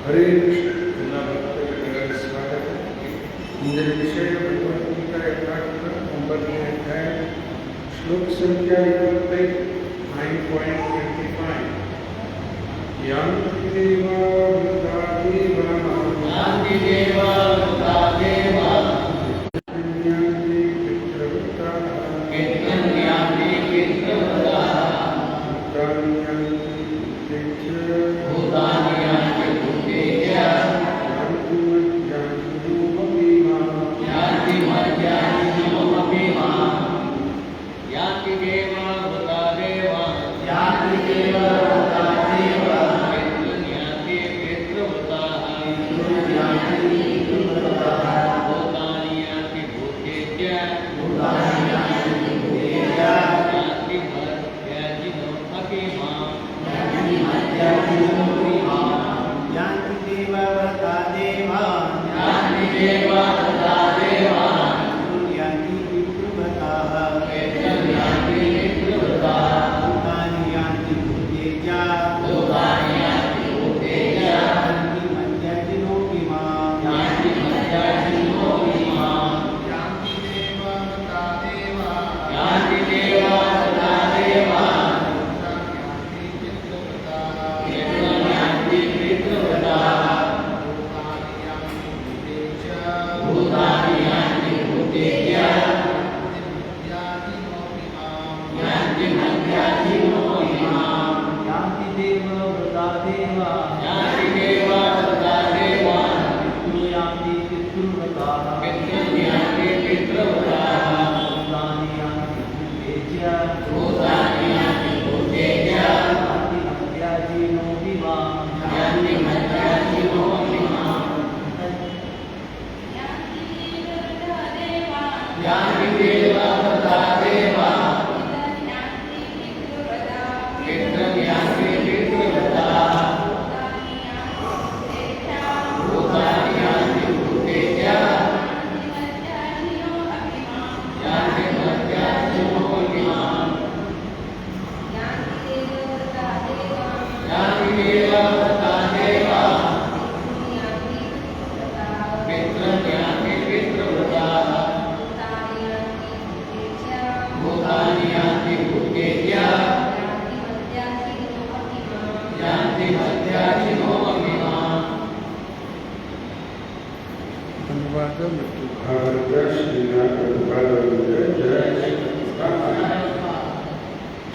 हरे कृष्ण स्वागत है इंद्र विषय भगवद्गीता यथाक्रम 9 अध्याय श्लोक संख्या 21 9.25 यान्ति देवा वृथा देवा यान्ति देवा वृथा देवा यान्ति पितृवृता यान्ति पितृवृता भूतानि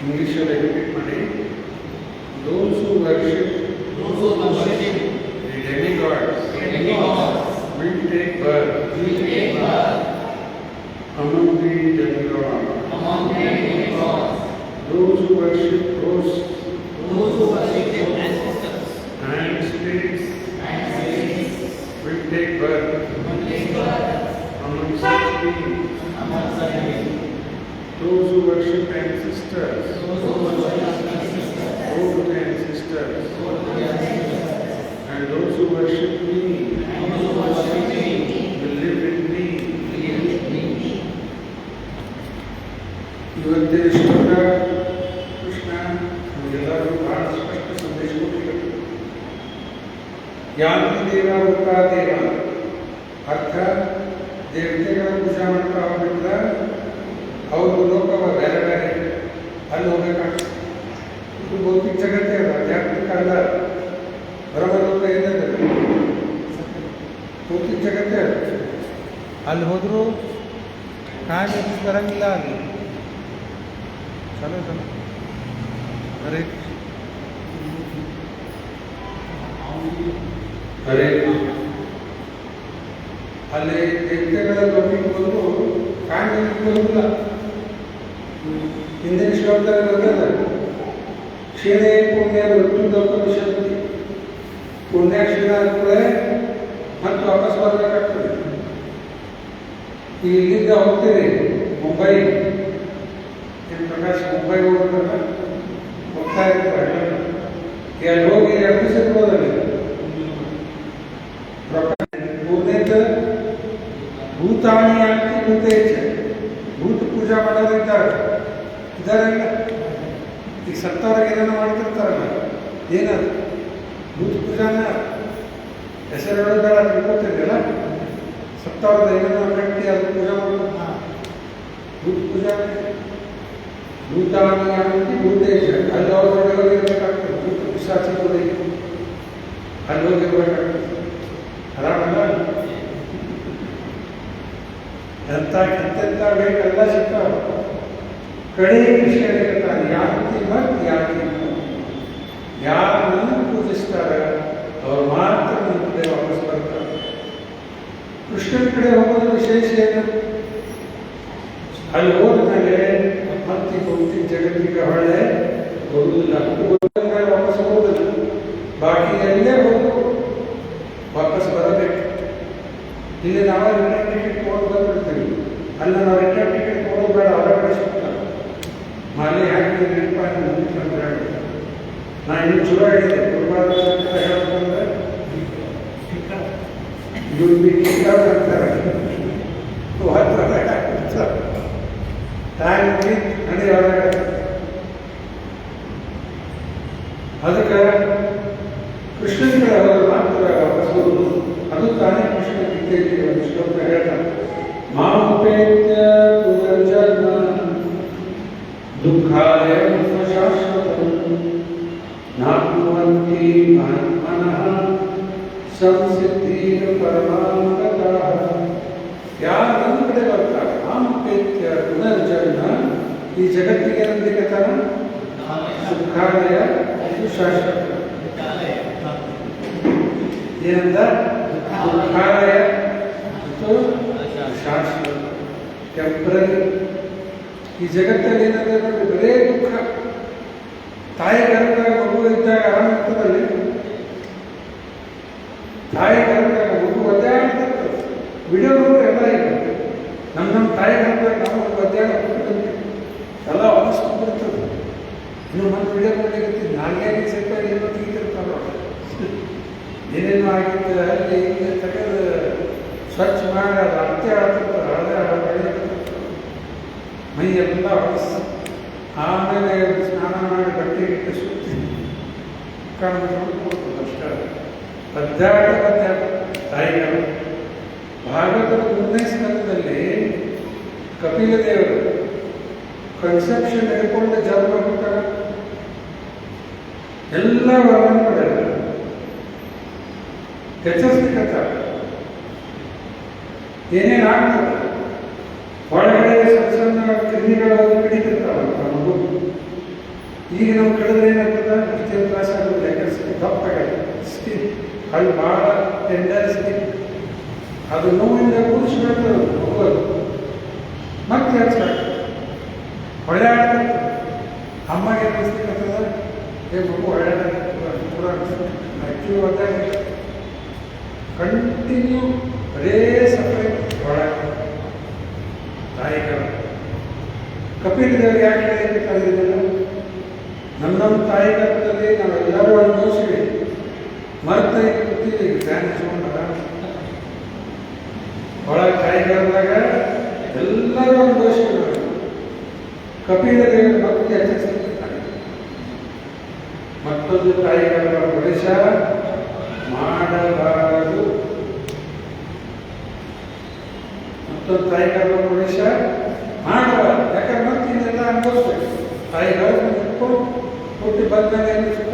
English or educated money, those who worship the demigods will take birth among the demigods. Those who worship ghosts and spirits will take birth among such beings, those who worship ancestors, old ancestors, and those who worship me, will live in me. ಇವತ್ತೇ ಶ್ಲೋಕ ಕೃಷ್ಣ ನಮಗೆಲ್ಲರೂ ಬಹಳ ಸ್ಪಷ್ಟ ಸಂದೇಶ ಕೊಟ್ಟಿದ್ದಾರೆ. ಯಾಂತಿ ದೇವ ಉತ್ತಾ ದೇವ ಅರ್ಥ ದೇವತೆಗಳ ಪೂಜೆ ಮಾಡ್ತಾ ಹೋಗ್ಬಿಟ್ರೆ ಅವ್ರ ಲೋಕವ ಬೇರೆ ಬೇರೆ ಅಲ್ಲಿ ಹೋಗ್ಬೇಕಾಗ್ತದೆ. ಇದು ಭೌತಿಕ ಜಗತ್ತೇ ಅಲ್ಲ, ಆಧ್ಯಾತ್ಮಿಕ ಅಲ್ಲ. ಬ್ರಹ್ಮಲೋಕ ಏನಿದೆ ಭೌತಿಕ ಜಗತ್ತೇ ಅಲ್ಲ. ಅಲ್ಲಿ ಹೋದರೂ ಕಾಯಿ ಬರಂಗಿಲ್ಲ. ಅಲ್ಲಿ ಚಲೋ ಚಲೋ ಹರೇ ಹರೇ ಅಲ್ಲಿ ದೇವತೆಗಳ ಲೋಕಕ್ಕೆ ಹೋದ್ರು ಕಾಯಿ ಬರೋದಿಲ್ಲ. ಹಿಂದಿನ ಶ್ಲೋಕದಲ್ಲಿ ಬರ್ತದೆ ಕ್ಷೀಣೆ ಪುಣ್ಯ ಮೃತ್ಯುದೋಪ ವಿಷಯದಲ್ಲಿ ಪುಣ್ಯ ಕ್ಷೀಣ ಆದ್ಮೇಲೆ ಮತ್ತೆ ವಾಪಸ್ ಬರಬೇಕಾಗ್ತದೆ. ಇಲ್ಲಿಂದ ಹೋಗ್ತೀರಿ ಮುಂಬೈ, ಪ್ರಕಾಶ್ ಮುಂಬೈ ಹೋಗ್ತಾ ಇರ್ತಾರೆ. ಅಲ್ಲಿ ಹೋಗಿ 2 ದಿವಸ ಹೋದಲ್ಲಿ ಮೂರನೇದು ಭೂತಾಣಿ ಆಗ್ತಿ ಭೂತೇಚ್ಛ ಭೂತ ಪೂಜಾ ಮಾಡೋರು ಇದ್ದಾರೆ. ಇದಾರಲ್ಲ ಈಗ ಸತ್ತವ್ರಿಗೆ ಏನೇನೋ ಮಾಡ್ತಿರ್ತಾರಲ್ಲ, ಏನದು ಭೂತ ಪೂಜಾನ ಹೆಸರುಗಳು ಬೇಡ ತಿಳ್ಕೊತಿದ್ಯಲ್ಲ. ಸತ್ತವ್ರದ ಏನೇನೋ ಕಟ್ಟಿ ಅದು ಪೂಜೆ ಮಾಡೋದು ಭೂತ ಪೂಜಾ. ಭೂತಾನಿ ಆಗಿ ಭೂತೇಶ ಅಲ್ಲಿ ಅವ್ರೊಳಗೆ ಹೋಗಿರ್ಬೇಕಾಗ್ತದೆ. ಭೂತ ಪಿಶಾಚಿಗಳು ಅಲ್ಲಿ ಹೋಗಿರ್ಬೇಕಾಗ್ತದೆ. ಆರಾಮಲ್ಲ ಎಂತ ಎಂತೆಂತ ಬೇಕೆಲ್ಲ ಸಿಗ್ತಾವ. ಕಡೆ ಕೃಷ್ಣ ಹೇಳ್ತಾನೆ ಯಾಂತಿ ಮತ್ ಯಾಂತಿ. ಯಾರು ನನ್ನನ್ನು ಪೂಜಿಸ್ತಾರೆ ಅವ್ರು ಮಾತ್ರ ನನ್ನ ಕಡೆ ವಾಪಸ್ ಬರ್ತಾರೆ. ಕೃಷ್ಣನ ಕಡೆ ಹೋಗೋದು ವಿಶೇಷ ಏನು? ಅಲ್ಲಿ ಹೋದ ಮೇಲೆ ಮತ್ತೆ ಭೌತಿಕ ಜಗತ್ತಿಗೆ ಹೊಳೆ ಬರುವುದಿಲ್ಲ. ವಾಪಸ್ ಹೋಗುದಿಲ್ಲ. ಬಾಕಿ ಎಲ್ಲೇ ಹೋದ್ರು ವಾಪಸ್ ಬರಬೇಕು. ಇಲ್ಲಿ ನಾವು ರಿಟರ್ನ್ ಟಿಕೆಟ್ ಕೊಡೋದು ಬಂದಿರ್ತೀವಿ. ಅಲ್ಲ ನಾವು ರಿಟರ್ನ್ ಟಿಕೆಟ್ ಕೊಡೋದು ಬೇಡ, ಹೊರಗಡೆ ಸಿಗ್ತಾರೆ. ಮಾಲೆ ಹಾಕಿ ನೆನಪಾಗಿ ಅಂತ ಹೇಳ್ತಾರೆ. ನಾ ಇನ್ನು ಚಲೋ ಹೇಳಿದೆ ಗುರುವಾರ ಹೇಳ್ಬೇಕಂದ್ರೆ ಇವ್ರು ಟಿಕೆಟ್ ಅಂತಾರೆ. ಟೈಮ್ ನಡಿ ಹೊರಗಡೆ. ಅದಕ್ಕೆ ಕೃಷ್ಣನ ಕಡೆ ಹೋದ್ರೆ ಮಾತ್ರ ವಾಪಸ್ ಬರುವುದು. ಅದು ತಾನೇ ಕೃಷ್ಣ ಗೀತೆಯಲ್ಲಿ ಒಂದು ಶ್ಲೋಕ ಹೇಳ್ತಾನೆ. ಮಾಪೇತ್ಯ ಪುನರ್ಜನ್ಮ ದುಃಖಾಯ ಶಾಶ್ವತಂ ನಾಪ್ನುವಂತಿ ಮನಃ ಸಂಸಿದ್ಧೀರ ಪರಮಾಂಗತಃ. ಯಾರು ನನ್ನ ಕಡೆ ಬರ್ತಾರೆ ಮಾಪೇತ್ಯ ಪುನರ್ಜನ್ಮ, ಈ ಜಗತ್ತಿಗೆ ಏನಂದಿಕತಾನ ದುಃಖಾಲಯ ಶಾಶ್ವತ. ಏನಂದ ದುಃಖಾಲಯ ಮತ್ತು ಶಾಶ್ವತ ಟೆಂಪ್ರರಿ. ಈ ಜಗತ್ತಲ್ಲಿ ಏನಂದ್ರೆ ನೋಡಿ ಬರೇ ದುಃಖ. ತಾಯಿ ಗರ್ಭದಾಗ ಮಗು ಇದ್ದಾಗ ಆರಾಮ ಇರ್ತದಲ್ಲಿ. ತಾಯಿ ಗರ್ಭದಾಗ ಮಗು ಒದ್ದಾಡ್ತಿರ್ತದೆ. ವಿಡಿಯೋ ನೋಡಿ ಎಲ್ಲ ಈಗ ನಮ್ಮ ತಾಯಿ ಗರ್ಭದಾಗ ನಾವು ಒದ್ದಾಡ ಎಲ್ಲ ಹೊಲಿಸ್ಕೊಂಡಿರ್ತದೆ. ಇನ್ನು ಮತ್ತೆ ವಿಡಿಯೋ ನೋಡ್ಲಿಕ್ಕೆ ನಾಲ್ಕೈದು ಸೆಕೆಂಡ್ ಏನೋ ತೆಗಿತಿರ್ತಾರ. ಏನೇನು ಆಗಿತ್ತು ಅಲ್ಲಿ ಹಿಂಗೆ ತೆಗೆದು ಸ್ವಚ್ಛ ಮಾಡಿ ಅದು ಅರ್ಥ ಆಗ್ತಿರ್ತಾರೆ. ಹಳದೆ ಮೈ ಎಲ್ಲ ಹೊಲಿಸಿ ಆಮೇಲೆ ಸ್ನಾನ ಮಾಡಿ ಬಟ್ಟೆ ಇಟ್ಟು ಸುತ್ತಿ ನೋಡ್ಕೊಳ್ತದೆ ಅಷ್ಟೇ. ಒದ್ದಾಡ ತಾಯಿಗಳು. ಭಾಗವತದ 3ನೇ ಸ್ಕಂದದಲ್ಲಿ ಕಪಿಲ ದೇವರು ಕನ್ಸೆಪ್ಷನ್ ಹಿಡ್ಕೊಂಡು ಜನ್ಮ ಕೊಟ್ಟಾಗ ಎಲ್ಲ ವರ್ಣನೆ ಮಾಡ್ಯಾರ. ಎಚ್ಚರಿಸ್ಲಿಕ್ಕತ್ತ ಏನೇನು ಆಗ್ತದೆ ಒಳಗಡೆ ಸಣ್ಣ ಕ್ರಿಮಿಗಳು ಹಿಡಿತಿರ್ತಾವಂತ ಮಗು. ಈಗ ನಾವು ಕಳೆದ್ರೆ ಏನಾಗ್ತದೆ ಅಷ್ಟೇ ತ್ರಾಸ ಆಗುತ್ತೆ. ಯಾಕಂದ್ರೆ ದಪ್ಪಾಗತ್ತೆ ಸ್ಕಿನ್, ಅದು ಭಾಳ ಟೆಂಡರ್ ಸ್ಕಿನ್. ಅದು ನೋವಿಂದ ಕೂರಿಸ್ಬಿಡ್ತದೆ ಮಗುವುದು. ಮತ್ತೆ ಹಚ್ಚಾಗ್ತದೆ ಹೊಳೆ ಆಡ್ತದೆ. ಅಮ್ಮಗೆ ಅನಿಸ್ಲಿಕ್ಕತ್ತದ ಮಗು ಹೊಳೆ ಪೂರ ಆ್ಯಕ್ಚುಲಿ ಒದ್ದಾಗಿ ಕಂಟಿನ್ಯೂ ಬರೇ ಸಫರಿಂಗ್ ಒಳಗೆ ಕಟ್ಟಿದವರು ಯಾಕೆ ಹೇಳಬೇಕಾಗಿಲ್ಲ? ನಮ್ಮ ತಾಯಿ ಗರ್ಭದಲ್ಲಿ ನಾವೆಲ್ಲರೂ ಅನುಭವಿಸಿವಿ. ಮರ್ತ ಕೂತಿದ್ದೀವಿ ಫ್ಯಾನ್ ಹಚ್ಕೊಂಡಾಗ ಒಳಗೆ ತಾಯಿ ಗರ್ಭದಾಗ ಎಲ್ಲರೂ ಅನುಭವಿಸಿವಿ. ಕಪಿಲ ದೇವರ ಮಕ್ಕಳಿಗೆ ಎಚ್ಚರಿಸಿರ್ತಾರೆ, ಮತ್ತೊಂದು ತಾಯಿ ಗರ್ಭ ಪ್ರವೇಶ ಮಾಡಬಾರದು. ಮತ್ತೊಂದು ತಾಯಿ ಗರ್ಭ ಪ್ರವೇಶ ಮಾಡಬಾರದು. ಯಾಕಂದ್ರೆ ಮತ್ತೆ ಇದೆಲ್ಲ ಅನುಭವಿಸ್ಬೇಕು. ತಾಯಿ ಗರ್ಭ ಇಟ್ಕೊಂಡು ಹುಟ್ಟಿ ಬಂದಾಗ ಏನು ಸುಖ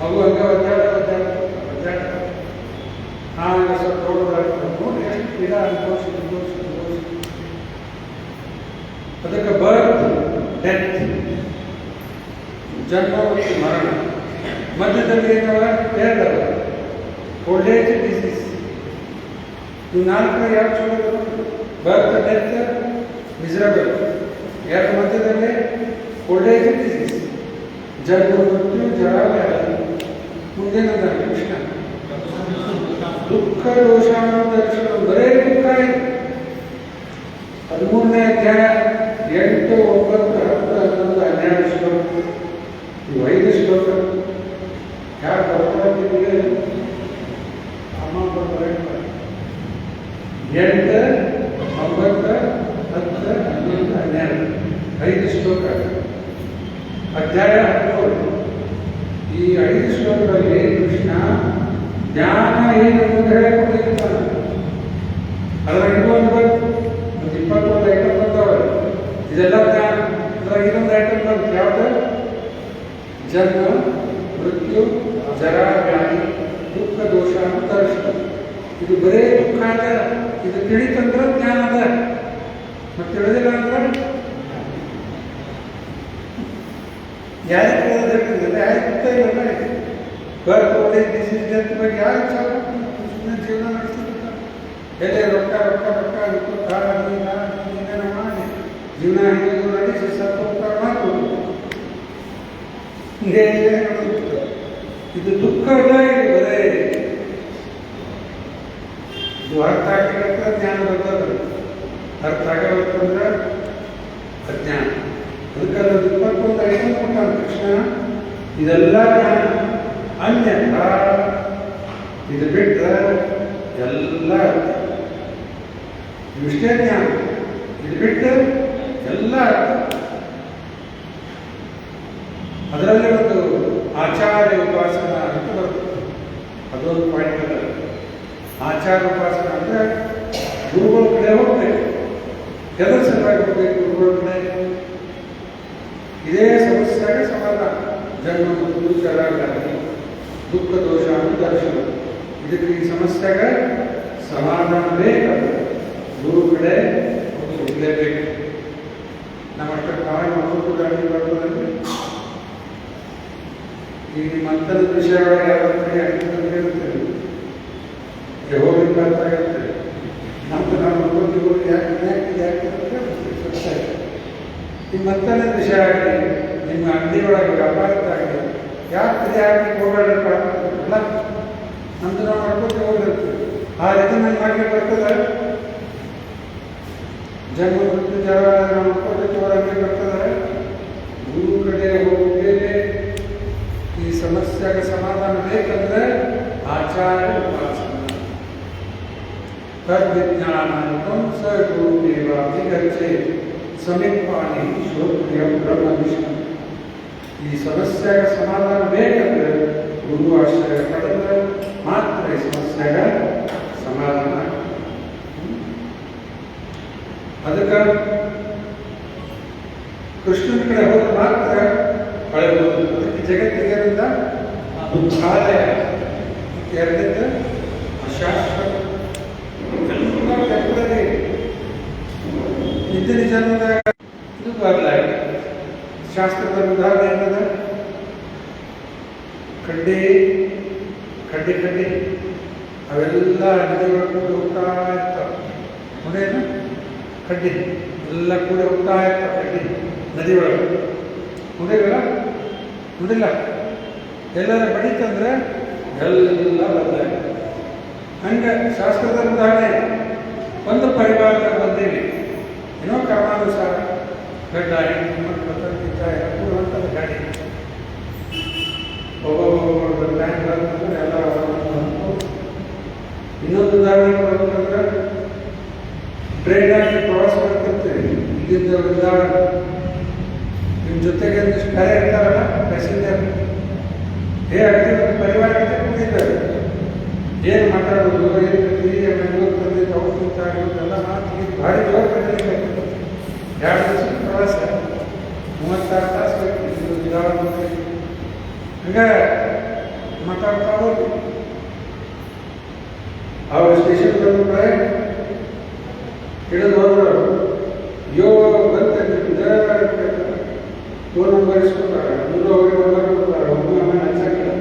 ಅವು ಹಂಗೆ ಒದ್ದಾಡ ಆಮೇಲೆ ಸ್ವಲ್ಪ ರೋಗಗಳಾಗ್ತದೆ ನೋಡಿ ಎಷ್ಟು ಗಿಡ ಅನುಭವಿಸಿ. ಅದಕ್ಕೆ ಬರ್ತ್ ಡೆತ್, ಜನ್ಮ ಮತ್ತು ಮರಣ, ಮಧ್ಯದಲ್ಲಿ ಏನವ ಹೇಳ್ದವ ಓಲ್ಡ್ ಏಜ್ ಡಿಸೀಸ್. ಇವು ನಾಲ್ಕು ಯಾರು ಚಲೋ? ಬರ್ತ್ ಡೆತ್ ಮಿಸರಬಲ್. ಯಾರ ಮಧ್ಯದಲ್ಲಿ ಓಲ್ಡ್ ಏಜ್ ಡಿಸೀಸ್, ಜನ್ಮ ಮೃತ್ಯು ಜರ ವ್ಯಾಧಿ. ಮುಂದಿನದ ಕೃಷ್ಣ ದುಃಖ ದೋಷಾನುದರ್ಶನ, ಬರೇ ದುಃಖ ಇದೆ. 13ನೇ ಅಧ್ಯಾಯ 8, 9, 10, 11, 12 ಶ್ಲೋಕ. ಇವು 5 ಶ್ಲೋಕ ಯಾರು ಬರ್ಕೊಳ್ತಿದ್ದೀವಿ? ಅಮ್ಮ ಬರ್ತಾರೆ 8, 9, 10, 11, 12 5 ಶ್ಲೋಕ. ಅಧ್ಯಾಯ 17. ಈ 5 ಶ್ಲೋಕಗಳಲ್ಲಿ ಕೃಷ್ಣ ಜ್ಞಾನ ಏನು ಅಂತ ಹೇಳಿಕೊಟ್ಟಿರ್ತಾನೆ. ಅದರ ಇನ್ನೊಂದು 21 ಐಟಮ್ ಬಂದವರು, ಇದೆಲ್ಲ ಜ್ಞಾನ. ಅದರ ಇನ್ನೊಂದು ಐಟಮ್ ಬಂತು ಯಾವುದು? ಜನ್ಮ ಮೃತ್ಯು ಜರ ವ್ಯಾಧಿ ದುಃಖ ದೋಷ ದರ್ಶನ. ಇದು ಬರೇ ದುಃಖ ಅದ. ಇದು ತಿಳಿತಂದ್ರೆ ಜ್ಞಾನ ಅದ, ಮತ್ತೆ ತಿಳಿದಿಲ್ಲ ಅಂದ್ರೆ ಯಾರಿಗೆ ಕೇಳೋದಿಲ್ಲ, ಯಾರಿಗೆ ಗೊತ್ತಾ ಇಲ್ಲ. ಬರ್ತ್ ಓಲ್ಡ್ ಡಿಸೀಸ್ ಡೆತ್ ಬಗ್ಗೆ ಯಾರು ಸುಮ್ಮನೆ ಜೀವನ ನಡೆಸ್ತಿರ್ತಾರೆ. ಎಲ್ಲೇ ರೊಕ್ಕ ರೊಕ್ಕ ರೊಕ್ಕ ಅನ್ಕೊಂಡು ಮಾಡಿ ಜೀವನ ಹಿಡಿದು ನಡೆಸಿ ಸ್ವಲ್ಪ ಉಪಕಾರ ಮಾಡ್ಬೋದು. ಹಿಂಗೆ ಇದು ದುಃಖ ಇಲ್ಲ, ಇದು ಬರೇ ಇದು ಅರ್ಥ ಆಗಿರತ್ತ ಜ್ಞಾನ ಬರ್ತದೆ. ಅರ್ಥ ಆಗಬೇಕಂದ್ರೆ ಅಜ್ಞಾನ. ಅದಕ್ಕೆ 21 ಐಟಮ್ ಕೊಟ್ಟಾನ ಕೃಷ್ಣ. ಇದೆಲ್ಲ ಜ್ಞಾನ. ಅನ್ಯಥಾ ಇದು ಬಿಟ್ಟರೆ ಎಲ್ಲ ಇಷ್ಟೇ ಜ್ಞಾನ. ಇದು ಬಿಟ್ಟು ಎಲ್ಲ ಅದರಲ್ಲಿ ಒಂದು ಆಚಾರ್ಯ ಉಪಾಸನ ಅಂತ ಬರ್ತದೆ. ಅದೊಂದು ಪಾಯಿಂಟ್ ಅದ. ಆಚಾರ್ಯ ಉಪಾಸನ ಅಂದರೆ ಗುರುಗಳ ಕಡೆ ಹೋಗ್ಬೇಕು. ಎದರ ಸಲುವಾಗಿ ಹೋಗ್ಬೇಕು ಗುರುಗಳ ಕಡೆ? ಇದೇ ಸಮಸ್ಯೆಗೆ ಸಮಾಧಾನ. ಜನ್ಮ ಮತ್ತು ಜರ ವ್ಯಾಧಿ ದುಃಖ ದೋಷ ದರ್ಶನ. ಇದಕ್ಕೆ ಈ ಸಮಸ್ಯೆಗೆ ಸಮಾಧಾನ ಬೇಕಾದ್ರೆ ಗುರು ಕಡೆ ಹೋಗಲೇಬೇಕು. ನಮ್ಮಷ್ಟು ಕಾಲ ಮಕ್ಕಳು ದಾಟಿ ಬರ್ತದಂದ್ರೆ ಈ ಮಂತ್ರದ ವಿಷಯಗಳು ಯಾವಂದ್ರೆ ಇರ್ತದೆ, ಹೋಗಿ ಬರ್ತಾ ಇರ್ತದೆ. ನಮ್ಮ ಮಕ್ಕಳು ಯಾಕೆ ಈ ಮಂತ್ರದ ವಿಷಯ ಆಗಲಿ, ನಿಮ್ಮ ಅಂಗಡಿ ಒಳಗೆ ವ್ಯಾಪಾರಕ್ಕಾಗಲಿ ಯಾಕೆ ಹೋಗಲ್ಲ. ನಮ್ದು ನಾವು ಮಾಡ್ಕೊಂಡು ಹೋಗಿರ್ತೀವಿ. ಆ ರೀತಿ ನನ್ನ ಮಾಡಿ ಬರ್ತದೆ. ಜನ್ಮ ಮೃತ್ಯು ಜರ ಮಾಡ್ಕೊಂಡು ಹೋಗಿ ಬರ್ತದೆ. ಗುರು ಕಡೆ ಹೋಗಲೇನೆ. ಈ ಸಮಸ್ಯೆಗೆ ಸಮಾಧಾನ ಬೇಕಂದ್ರೆ ಆಚಾರ್ಯ ಉಪಾಸನ. ತದ್ವಿಜ್ಞಾನ ಸ ಗುರು ದೇವಾಧಿಗಚ್ಚೆ ಸಮೀಪಾನಿ ಶ್ರೋತ್ರಿಯ ಬ್ರಹ್ಮ ವಿಷ್ಣು. ಈ ಸಮಸ್ಯೆಗೆ ಸಮಾಧಾನ ಬೇಕಂದ್ರೆ ಗುರು ಆಶ್ರಯ ಪಡೆದ್ರೆ ಮಾತ್ರ ಈ ಸಮಸ್ಯೆಗೆ ಸಮಾಧಾನ. ಅದಕ್ಕೆ ಕೃಷ್ಣನ ಕಡೆ ಹೋದ್ರೆ ಮಾತ್ರ ಕಳೆಬಹುದು. ಅದಕ್ಕೆ ಜಗತ್ತಿಗೆಯಿಂದ ದುಃಖಾಲಯ. ಎರಡನೇದು ಅಶಾಶ್ವತ. ಎಲ್ಲ ಕೆಟ್ಟದೇ ಹಿಂದಿನ ಜನ್ಮದಾಗ ಇದು ಬದಲಾಗಿದೆ. ಶಾಸ್ತ್ರದ ಉದಾಹರಣೆ ಏನದ? ಕಡ್ಡಿ ಕಡ್ಡಿ ಕಡ್ಡಿ ಅವೆಲ್ಲ ನದಿಗಳು ಹೋಗ್ತಾ ಇರ್ತಾವೆ. ನೋಡೇನು? ಕಡ್ಡಿ ಎಲ್ಲ ಕೂಡ ಹೋಗ್ತಾ ಇರ್ತಾವೆ. ಕಡ್ಡಿ ನದಿ ಒಳಗೆ ನೋಡಿಲ್ಲ? ನೋಡಿಲ್ಲ? ಎಲ್ಲರ ಬಡಿತಂದ್ರೆ ಎಲ್ಲ ಬದಲಾಗಿದೆ. ಹಂಗೆ ಶಾಸ್ತ್ರದ ಉದಾಹರಣೆ. ಒಂದು ಪರಿವಾರ ಬಂದೀವಿ, ಏನೋ ಕರ್ಮಾನುಸಾರ ಗಡ್ಡ ಹೆಂಡತಿ ಮಕ್ಕಳು ತಂದಿದ್ದ ಎಲ್ಲ ಅಂತದ ಗಾಡಿ ಒಬ್ಬೊಬ್ಬ ಬ್ಯಾಂಕ್ ಬಂತಂದ್ರೆ ಎಲ್ಲ ಇನ್ನೊಂದು ಉದಾಹರಣೆ ಕೊಡಬೇಕಂದ್ರೆ ಟ್ರೈನ್ ಆಗಿ ಪ್ರವಾಸ ಮಾಡ್ತಿರ್ತೀವಿ ಇಲ್ಲಿಂದ ವೃಂದಾವನ ನಿಮ್ಮ ಜೊತೆಗೆ ಒಂದಿಷ್ಟು ಕರೆ ಇರ್ತಾರಲ್ಲ ಪ್ಯಾಸೆಂಜರ್ ಆಗ್ತಿದ್ರೆ ಪರಿವಾರ ಕೂತಿದ್ದಾರೆ ಏನು ಮಾತಾಡೋದು ಏನು ಬೆಂಗಳೂರು ತಂದಿದ್ದು ಔಷಧ ಎಲ್ಲ ಮಾತು ಭಾರಿ ಜೋರು ಕಟ್ಟಲಿಕ್ಕೆ 2 ದಿವಸದ ಪ್ರವಾಸ 36 ತಾಸು ಬೇಕು ವೃಂದಾವನ ಹಂಗೆ ಮಾತಾಡ್ತಾ ಹೋಗಿ ಅವ್ರ ಸ್ಟೇಷನ್ ಬಂದ್ರೆ ಹಿಡಿದು ಹೋದ್ರು ಯೋ ಬಂತೆ ಫೋನ್ ನಂಬರ್ ಇಸ್ಕೊತಾರೆ 100 ನಂಬರ್ ಕೊಡ್ತಾರೆ ಒಮ್ಮೆ ಹಚ್ಚಾಕಿಲ್ಲ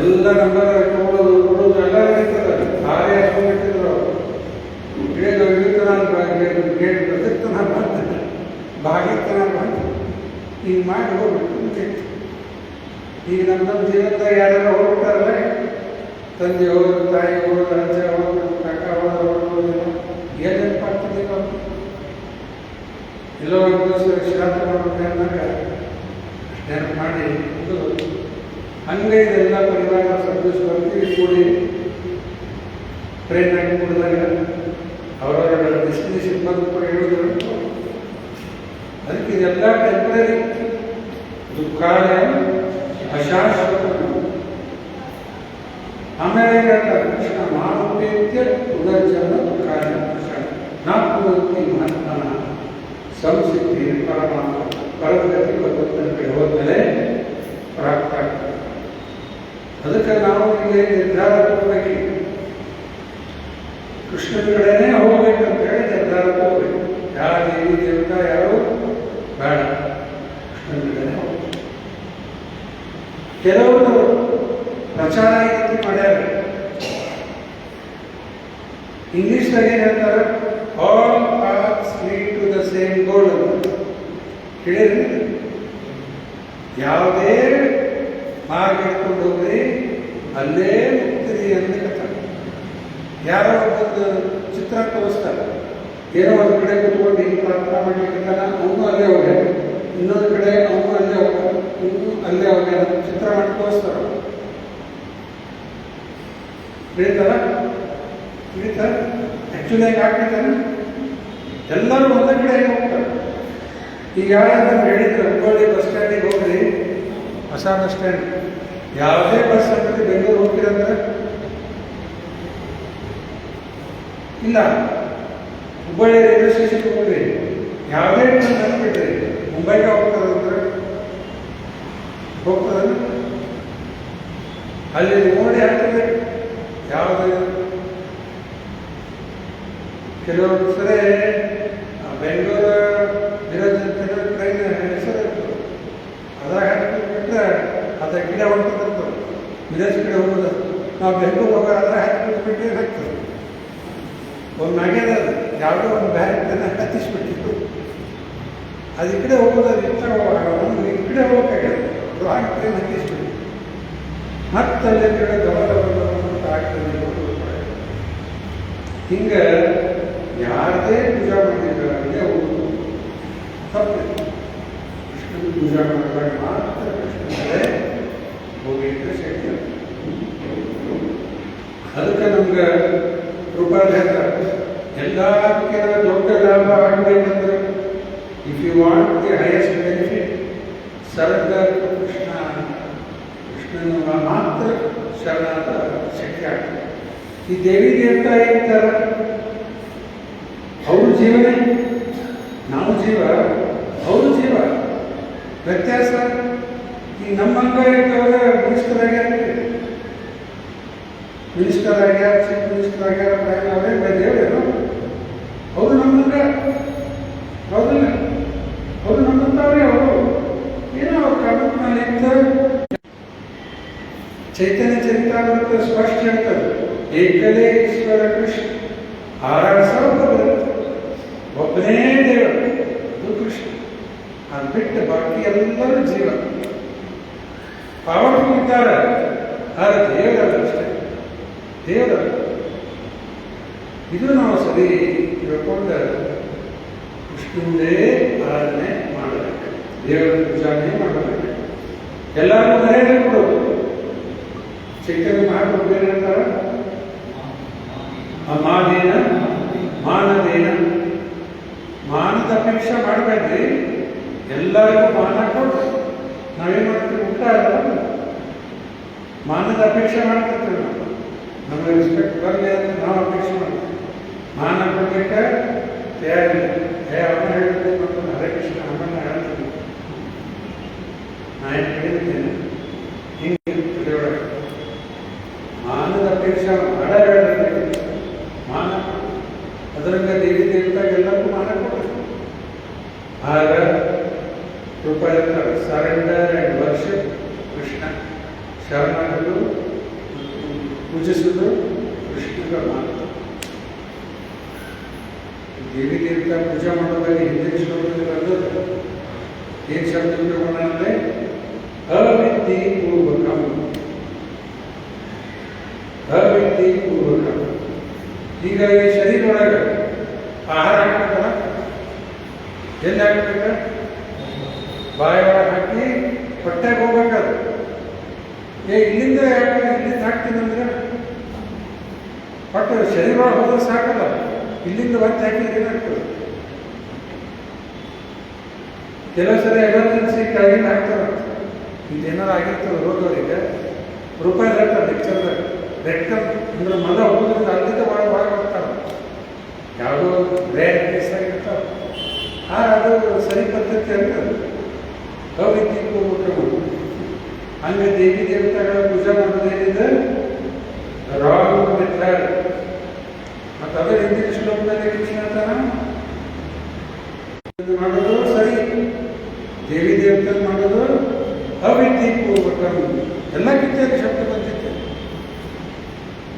ಎಲ್ಲ ನಂಬರ್ ಕೊಡೋದು ಕೊಡೋದು ಎಲ್ಲ ನಡೀತದೆ ಹಾಗೆ ಹಾಕೊಂಡಿಟ್ಟಿದ್ರು ಹಿಡಿದು ಇಳಿತನ ಗೇಟ್ ಬದಿರ್ತನ ಬಂದ ಬಾಗಿರ್ತನ ಬಂದು ಈಗ ಮಾಡಿ ಹೋಗ್ಬಿಟ್ಟು ಈಗ ನಮ್ಮ ಜೀವನದಾಗ ಯಾರು ಹೋಗ್ತಾರಲ್ಲ ತಂದೆ ಹೋದ್ರು ತಾಯಿ ಹೋದ್ರು ಅಜ್ಜ ಹೋದ್ರು ಕಾಕ ಹೋದ್ರು ಏನು ನೆನಪಾಗ್ತಿದ್ದೀವಿ ಅವ್ರು ಎಲ್ಲೋ ಒಂದು ದಿವಸ ಶ್ರಾದ್ದ ಮಾಡ್ಬೇಕಂದಾಗ ನೆನಪು ಮಾಡಿ ಹಂಗೆ ಇದೆಲ್ಲ ಪರಿವಾರ ಸಂತೋಷ ಬರ್ತೀವಿ ಕೂಡಿ ಟ್ರೈನ್ ಆಗಿ ಕೂಡಿದಾಗ ಅವರವರ ಡೆಸ್ಟಿನೇಷನ್ ಬಂದು ಹೇಳಿದ್ರು ಅದಕ್ಕೆ ಇದೆಲ್ಲ ಟೆಂಪ್ರರಿ ದುಃಖಾಲಯ ಅಶಾಶ್ವತ ಆಮೇಲೆ ಹೇಳ್ತಾರೆ ಕೃಷ್ಣ ಮಾನವೀತ್ಯ ಪುನರ್ಜನ್ಮ ದುಃಖಾಲಯ ನಾಲ್ಕು ಮಹಾತ್ಮನ ಸಂಸಿದ್ಧಿ ಪರಮಾತ್ಮ ಪರಗತಿ ಭಗವಂತನ ಹೋದ್ಮೇಲೆ ಪ್ರಾಪ್ತ ಆಗ್ತದೆ ಅದಕ್ಕೆ ನಾವು ಇಲ್ಲಿ ನಿರ್ಧಾರ ತಗೋಬೇಕು ಕೃಷ್ಣನ ಕಡೆನೇ ಹೋಗ್ಬೇಕಂತ ಹೇಳಿ ನಿರ್ಧಾರ ತಗೋಬೇಕು ಯಾವ ದೇವಿ ದೇವತಾ ಯಾರು ಬೇಡ ಕೃಷ್ಣನ ಕಡೆನೇ ಹೋಗ್ಬೇಕು ಕೆಲವರು ಪ್ರಚಾರ ರೀತಿ ಮಾಡ್ಯಾರ ಇಂಗ್ಲಿಷ್ದಾಗ ಏನು ಹೇಳ್ತಾರೆ all paths lead to the same goal ಅಂತ ಕೇಳಿದ್ರಿ ಯಾವುದೇ ಮಾರ್ಗ ಹಿಡ್ಕೊಂಡು ಹೋಗ್ರಿ ಅಲ್ಲೇ ಮುಕ್ತಿರಿ ಅಂತ ಕಥೆ ಯಾರೋ ಒಂದು ಚಿತ್ರ ತೋರಿಸ್ತಾರೆ ಏನೋ ಒಂದು ಕಡೆ ಕೂತ್ಕೊಂಡು ಹಿಂಗೆ ಪ್ರಾರ್ಥನಾ ಮಾಡಲಿಕ್ಕಿಲ್ಲ ಅವನು ಅಲ್ಲೇ ಹೋಗ್ಯ ಇನ್ನೊಂದು ಕಡೆ ಅವನು ಅಲ್ಲೇ ಹೋಗ ಇನ್ನೂ ಅಲ್ಲೇ ಹೋಗ್ಯ ಚಿತ್ರ ಮಾಡಿ ತೋರಿಸ್ತಾರ ಹಿಡಿತಾರ ಹಿಡಿತಾರ ಆ್ಯಕ್ಚುಲಿ ಹೆಂಗೆ ಆಗ್ತಿದ್ದಾನೆ ಎಲ್ಲರೂ ಒಂದೇ ಕಡೆ ಹೋಗ್ತಾರೆ ಈಗ ಯಾರಾದ್ರೂ ಹೇಳಿದ್ರೆ ಹುಬ್ಬಳ್ಳಿ ಬಸ್ ಸ್ಟ್ಯಾಂಡಿಗೆ ಹೋಗ್ರಿ ಹೊಸ ಬಸ್ ಸ್ಟ್ಯಾಂಡ್ ಯಾವುದೇ ಬಸ್ ಸ್ಟ್ಯಾಂಡಲ್ಲಿ ಬೆಂಗಳೂರು ಹೋಗ್ತೀರಂದ್ರೆ ಇಲ್ಲ ಹುಬ್ಬಳ್ಳಿ ರೈಲ್ವೆ ಸ್ಟೇಷನ್ಗೆ ಹೋಗ್ರಿ ಯಾವುದೇ ಟ್ರೈನ್ ಹತ್ಬಿಟ್ರಿ ಮುಂಬೈಗೆ ಹೋಗ್ತದಂದ್ರೆ ಹೋಗ್ತದ ಅಲ್ಲಿ ನೋಡಿ ಆಗ್ತದೆ ಯಾವುದೇ ಕೆಲವೊಂದು ಸರಿ ಬೆಂಗಳೂರು ವಿರೋಧ ಟ್ರೈನ್ ಹೆಸರು ಇರ್ತದೆ ಅದಾಗ ಹಾಕಿಬಿಟ್ರೆ ಅದ ಗಿಡ ಹೊಂಟಿರ್ತದೆ ವಿದೇಶ ಕಡೆ ಹೋಗೋದು ನಾವು ಬೆಂಗಳೂರು ಹೋಗೋ ಅದ್ರ ಹಾಕಿಬಿಟ್ಬಿಟ್ಟು ಹಾಕ್ತದೆ ಒಂದು ಆಗ್ಯದ ಅದು ಯಾವುದೋ ಒಂದು ಬ್ಯಾಗ್ ಹತ್ತಿಸ್ಬಿಟ್ಟಿತ್ತು ಅದು ಈ ಕಡೆ ಹೋಗೋದು ಅದು ಈ ಕಡೆ ಹೋಗೋಕ್ಕಾಗ್ಯದ ಅದು ಹಾಕಿ ಟ್ರೈನ್ ಹತ್ತಿಸ್ಬಿಟ್ಟು ಮತ್ತೆ ಅಲ್ಲಿ ಕಡೆ ಗಮನ ಆಗ್ತದೆ ಹಿಂಗೆ ಯಾರದೇ ಪೂಜಾ ಮಾಡಿದ್ರೆ ಹೋಗುದು ತಪ್ಪು ಕೃಷ್ಣನ ಪೂಜಾ ಮಾಡಿದಾಗ ಮಾತ್ರ ಕೃಷ್ಣನೇ ಹೋಗಿದ್ರೆ ಶಕ್ತಿ ಅದಕ್ಕೆ ನಮ್ಗೆ ರೂಪಾಯಿ ಹೇಳ್ತಾರೆ ಎಲ್ಲಕ್ಕಿಂತ ದೊಡ್ಡ ಲಾಭ ಆಗಬೇಕಂದ್ರೆ if you want the highest benefit ಸರ್ಗ ಕೃಷ್ಣನ ಮಾತ್ರ ಶರಣಾದ ಶಕ್ತಿ ಆಗ್ತದೆ ಈ ದೇವಿ ದೇವತಾ ಇರ್ತಾರೆ ಅವರು ಜೀವನೇ ನಾವು ಜೀವ ಅವರು ಜೀವ ವ್ಯತ್ಯಾಸ ಈ ನಮ್ಮಂಗ ಇದ್ದವರ ಮಿನಿಸ್ಟರ್ ಆಗ್ಯಾರ ಮಿನಿಸ್ಟರ್ ಆಗ್ಯಾರ ಚೀಫ್ ಮಿನಿಸ್ಟರ್ ಆಗ್ಯಾರ ಪ್ರೈಮ್ ಅವರೇ ದೇವರೇನು ಅವರು ನಮ್ಮಂಗ ಹೌದಲ್ಲ ಅವರು ನಮ್ಮಂತವ್ರೆ ಅವರು ಏನೋ ಅವ್ರ ಕರ್ಮದಲ್ಲಿ ಚೈತನ್ಯ ಚರಿತಾಮೃತ ಸ್ಪಷ್ಟ ಹೇಳ್ತಾರೆ ಏಕಲೇ ಈಶ್ವರ ಕೃಷ್ಣ ಆರಾಡ ಸಾವಿರ ಬರುತ್ತೆ ಒಬ್ಬನೇ ದೇವರು ಅದು ಕೃಷ್ಣ ಅದು ಬಿಟ್ಟು ಬಾಕಿ ಎಲ್ಲರೂ ಜೀವ ಪವರ್ಫುಲ್ ಇದ್ದಾರೆ ಆದರೆ ದೇವರಲ್ಲ ಅಷ್ಟೇ ದೇವರಲ್ಲ ಇದು ನಾವು ಸರಿ ತಿಳ್ಕೊಂಡು ವಿಷ್ಣುಂದೇ ಆರಾಧನೆ ಮಾಡಬೇಕು, ದೇವರ ಪೂಜಾನೆ ಮಾಡಬೇಕು. ಎಲ್ಲರೂ ಮನೆಯಲ್ಲೇ ಕೊಡೋದು. ಚೈತನ್ಯ ಮಹಾಪ್ರಭು ಏನಂತಾರ, ಮಾನೇನ ಮಾನದೇನ, ಮಾನದ ಅಪೇಕ್ಷೆ ಮಾಡಬೇಡ್ರಿ, ಎಲ್ಲರಿಗೂ ಮಾನ ಕೊಡ್ರಿ. ನಾವೇನು ಮಾಡ್ತೀವಿ, ಊಟ ಅಲ್ಲ, ಮಾನದ ಅಪೇಕ್ಷೆ ಮಾಡ್ತಿರ್ತೀವಿ. ನಾವು ನಮಗೆ ರೆಸ್ಪೆಕ್ಟ್ ಬರಲಿ ಅಂತ ನಾವು ಅಪೇಕ್ಷೆ ಮಾಡ್ತೀವಿ. ಮಾನ ಕೊಡ್ಲಿಕ್ಕೆ ತಯಾರಿಲ್ಲ. ಅಮ್ಮ ಹೇಳ್ತದೆ ಮತ್ತು ಹರೇ ಕೃಷ್ಣ ಅಮ್ಮನ ಹೇಳ್ತೀನಿ, ನಾ ಏನು ಹೇಳಿದ್ದೇನೆ ಹಿಂಗೆ ತಿಳಿಯೊಳಗೆ ಮಾನದ ಅಪೇಕ್ಷೆ ಮಾಡಬೇಡ. ಮಾನ ಅದರಂಗ ದೇವಿ ದೇವತಾಗೆಲ್ಲರಿಗೂ ಮಾನ ಕೊಡ್ರಿ. ಆಗ ಕೃಪಾ ಇರ್ತಾರೆ. ಸರೆಂಡರ್ ಆ್ಯಂಡ್ ವರ್ಷಿಪ್ ಕೃಷ್ಣ, ಶರಣಾಗಲು ಪೂಜಿಸುವುದು ಕೃಷ್ಣಗ ಮಾತು. ದೇವಿ ದೇವತಾ ಪೂಜಾ ಮಾಡೋದಾಗಿ ಹಿಂದಿನ ಶ್ಲೋಕದಲ್ಲಿ ಬರ್ತದೆ. ಏನು ಶಬ್ದ ಉಪಯೋಗ ಅಂದರೆ ಅವಿದ್ಯೆ ಪೂರ್ವಕಂ, ಅವಿದ್ಯೆ ಪೂರ್ವಕಂ. ಈಗ ಈ ಶರೀರ ಒಳಗೆ ಆಹಾರ ಹಾಕ್ಬೇಕಲ್ಲ, ಎಲ್ಲಿ ಹಾಕ್ಬೇಕ, ಬಾಯಿ ಒಳಗೆ ಹಾಕಿ ಹೊಟ್ಟೆಗೆ ಹೋಗ್ಬೇಕಾದ್ರೆ ಇಲ್ಲಿಂದ ಯಾಕೆ ಇಲ್ಲಿಂದ ಹಾಕ್ತೀನಿ ಅಂದ್ರೆ ಒಟ್ಟು ಶರೀರ ಒಳಗೆ ಹೋದ್ರೆ ಸಾಕಲ್ಲ, ಇಲ್ಲಿಂದ ಒತ್ತು ಹಾಕಿದ್ರೆ ಏನಾಗ್ತದೆ. ಕೆಲವು ಸರಿ ಎಮರ್ಜೆನ್ಸಿ ಕೆಳಗಿಂದ ಹಾಕ್ತಾರೆ. ಇದೇನಾರು ಆಗಿರ್ತದೆ ರೋಗವರಿಗೆ, ರೂಪಾಯಿ ಹೇಳ್ತಾರೆ ಲೆಕ್ಚರ್ದಾಗ. ರೆಕ್ಟಮ್ ಅಂದ್ರೆ ಮಲ ಹೋಗೋದ್ರಿಂದ ಅಲ್ಲಿಂದ ಒಳಗೆ ಹೋಗ್ತಾರೆ. ಯಾವುದೋ ರೇರ್ ಕೇಸ್ ಆಗಿರ್ತಾವೆ. ಅದು ಸರಿ ಪದ್ಧತಿ ಆಗ್ತದೆ. ಅವಿದ್ಯೆ ಪೂರ್ವಕ ಹಂಗೆ ದೇವಿ ದೇವತೆಗಳ ಪೂಜೆ ಮಾಡೋದೇನಿದೆ ರಾಂಗ್ ಮೆಥಡ್. ಮತ್ತು ಅದರ ಹಿಂದಿನ ಶ್ಲೋಕದಲ್ಲಿ ಕೃಷ್ಣ ಅಂತಾನ ಮಾಡೋದು ಸರಿ, ದೇವಿ ದೇವತೆ ಮಾಡೋದು ಅವಿದ್ಯೆ ಪೂರ್ವಕ. ಎಲ್ಲ ಕಿತ್ತಲ್ಲಿ ಶಬ್ದ ಬಂದಿತ್ತು.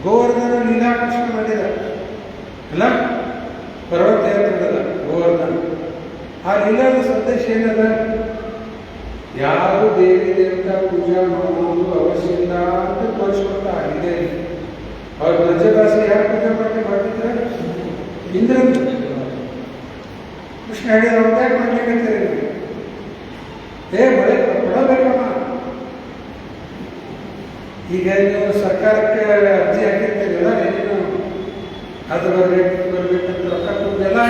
ಗೋವರ್ಧನ ಲೀಲಾ ಕೃಷ್ಣ ಮಾಡಿದ ಅಲ್ಲ, ಪರ್ವತ ಯಾತ್ರದ ಗೋವರ್ಧನ. ಆ ಲೀಲಾದ ಸಂದೇಶ ಏನದ, ಯಾರು ದೇವಿ ದೇವತಾ ಪೂಜಾ ಮಾಡೋದು ಅವಶ್ಯ ಇಲ್ಲ ಅಂತ ತೋರಿಸ್ಕೊಳ್ತಾ ಇದೆ. ಅವ್ರ ಬ್ರಜದಾಸಿ ಯಾರು ಪೂಜೆ ಮಾಡ್ತಿದ್ರೆ ಇಂದ್ರನ್. ಕೃಷ್ಣ ಹೇಳಿದ ಅವ್ರು ಯಾಕೆ ಮಾಡ್ಲಿಕ್ಕೆ ಮಳೆ ಕೊಡಬೇಕಮ್ಮ. ಈಗ ನೀವು ಸರ್ಕಾರಕ್ಕೆ ಅರ್ಜಿ ಹಾಕಿರ್ತೀರಲ್ಲ, ಏನೇನು ಅದು ಬರ್ಬೇಕಂತ ರೊಕ್ಕ ಕೊಡೋದೆಲ್ಲ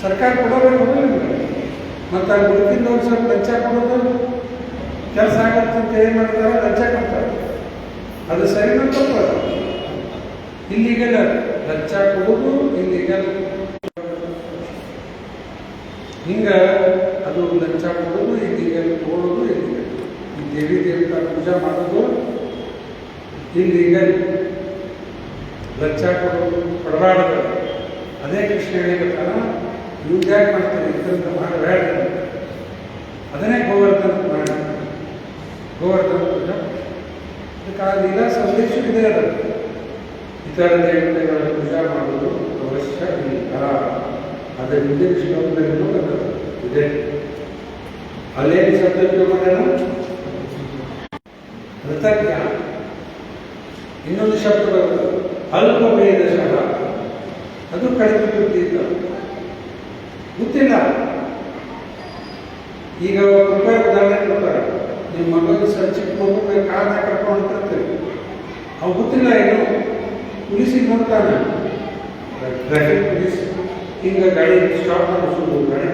ಸರ್ಕಾರ ಕೊಡಬೇಕು ನಿಮ್ಗೆ. ಮತ್ತು ಅಲ್ಲಿ ಹುಡುಕಿಂದ ಒಂದು ಸ್ವಲ್ಪ ಲಂಚ ಕೊಡೋದು ಕೆಲಸ ಆಗತ್ತಂತ ಏನು ಮಾಡ್ತಾರೆ, ಲಂಚ ಕೊಡ್ತಾರೆ. ಅದು ಸರಿನೂ ತಪ್ಪದು. ಇಲ್ಲಿಗೆಲ್ಲ ಲಂಚ ಕೊಡೋದು ಇಲ್ಲಿಗೆಲ್ಲ ಹಿಂಗ ಅದು ಲಂಚ ಕೊಡೋದು ಇಲ್ಲಿಗೆಲ್ಲ ಕೊಡೋದು ಇಲ್ಲಿಗೆ. ಈ ದೇವಿ ದೇವತಾ ಪೂಜಾ ಮಾಡೋದು ಇಲ್ಲಿಗೆಲ್ಲ ಲಂಚ ಕೊಡೋದು ಕೊಡಬಾರ್ದು. ಅದೇ ಕೃಷ್ಣ ಹೇಳಿರ್ತಾರ, ಇವ್ರು ಯಾಕೆ ಮಾಡ್ತಾರೆ ಇದರಿಂದ ಮಾಡಬೇಡ. ಅದನ್ನೇ ಗೋವರ್ಧನ ಮಾಡಿ ಗೋವರ್ಧನ ಪೂಜಾ. ಅದಕ್ಕೆ ಆ ಲೀಲಾ ಸಂದೇಶ ಇದೆ. ಅದ ಇತರ ದೇವತೆಗಳ ಪೂಜಾ ಮಾಡೋದು ಅವಶ್ಯ ಇಲ್ಲ. ಅದರ ಹಿಂದಿನ ಶ್ಲೋಕದಲ್ಲಿನೂ ಇದೆ. ಅಲ್ಲೇನು ಶಬ್ದ ಉಪಯೋಗ ಮಾಡೋಣ, ಕೃತಜ್ಞ. ಇನ್ನೊಂದು ಶಬ್ದ ಬರ್ತದೆ ಅಲ್ಪಭೇದಶಃ, ಅದು ಕಡಿಮೆ ಬುದ್ಧಿ ಇಲ್ಲ, ಗೊತ್ತಿಲ್ಲ. ಈಗ ರೂಪಾಯಿ ಉದಾಹರಣೆ ಕೊಡ್ತಾರೆ. ನಿಮ್ಮ ಮಗನ ಚಿಕ್ಕ ಮಗನ ಕಾರಣ ಕರ್ಕೊಂಡು ಹೊಂಟಿರ್ತೀವಿ, ಅವು ಗೊತ್ತಿಲ್ಲ ಏನು, ಪೊಲೀಸಿಗೆ ನೋಡ್ತಾನೆ, ಟ್ರಾಫಿಕ್ ಪೊಲೀಸ್ ಹಿಂಗೆ ಗಾಡಿ ಸ್ಟಾಪ್ ಮಾಡಿಸೋದು, ಗಾಡಿ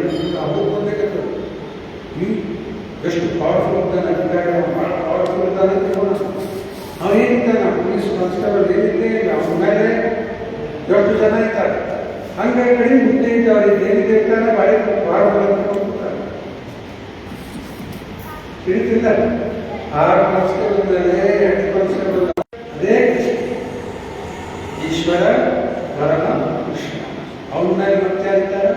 ಅವು ಬಂದಾಗತ್ತೆ. ಎಷ್ಟು ಪವರ್ಫುಲ್ ಇದ್ದಾನೆ ಅಧಿಕಾರಿ, ಭಾಳ ಪವರ್ಫುಲ್ ಇದ್ದಾನೆ ಅಂತ ಅವ ಏನಿದ್ದಾನೆ, ಪೊಲೀಸ್ ಕಾನ್ಸ್ಟೇಬಲ್ ಏನಿದೆ ಇಲ್ಲ, ಅವನ ಮೇಲೆ ಎಷ್ಟು ಜನ ಇದ್ದಾರೆ. ಹಂಗೆ ಕಡಿಮೆ ಬುದ್ಧಿ ಇದ್ದವ್ರಿಗೆ ದೇವಿ ದೇವತಾನೆ ಬಾಳೆ ಹೋಗ್ತಾರೆ. ತಿಳಿತಿಲ್ಲ, 6 ಕಾನ್ಸ್ಟೇಬಲ್ ಮೇಲೆ 8 ಕಾನ್ಸ್ಟೇಬಲ್ ಅದೇ ಈಶ್ವರ ಪರಮ ಕೃಷ್ಣ. ಅವನ ಮೇಲೆ ಮತ್ತೆ ಯಾರಿದ್ದಾರೆ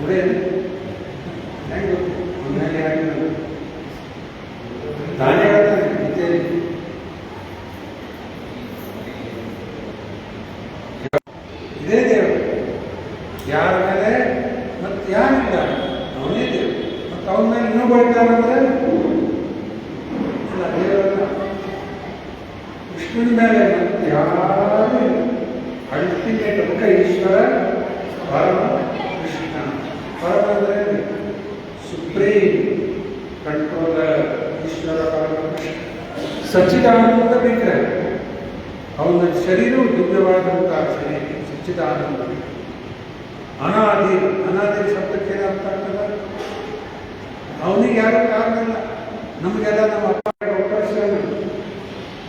ಉಡೇನು ಹೆಂಗೆ ಗೊತ್ತು, ಅವನ ಮೇಲೆ ಯಾರಿಲ್ಲ. ನಾನೇ ಹೇಳ್ತಾನೆ ಗೀತೆಯಲ್ಲಿ, ಇದೇ ದೇವರು. ಯಾರ ಮೇಲೆ ಮತ್ತೆ ಯಾರಿಲ್ಲ, ಅವನೇ ದೇವರು. ಮತ್ತು ಅವನ ಮೇಲೆ ಇನ್ನೂ ಬಳಿತಾರಂದ್ರೆ ಇಲ್ಲ, ದೇವರನ್ನ ವಿಷ್ಣುವಿನ ಮೇಲೆ ಮತ್ತೆ ಯಾರು ಅಲ್ಟಿಮೇಟ್. ಅದಕ್ಕೆ ಈಶ್ವರ ಪರಮ ಕೃಷ್ಣ. ಪರಮ ಅಂದರೆ ಸುಪ್ರೀಂ ಕಂಟ್ರೋಲರ್ ಈಶ್ವರ ಪರಮಕೃಷ್ಣ. ಸಚ್ಚಿದಾನಂದ ವಿಗ್ರಹ. ಅವನ ಶರೀರವು ದಿವ್ಯವಾದಂತಹ ಶರೀರ ಸಚ್ಚಿದಾನಂದ. ಅನಾದಿ. ಅನಾದಿ ಶಬ್ದಕ್ಕೆ ಅರ್ಥ ಆಗ್ತದ. ಅವನಿಗೆ ಯಾರು ಕಾರಣ ಇಲ್ಲ. ನಮಗೆಲ್ಲ ನಮ್ಮ ಅಪ್ಪ ಅವಕಾಶ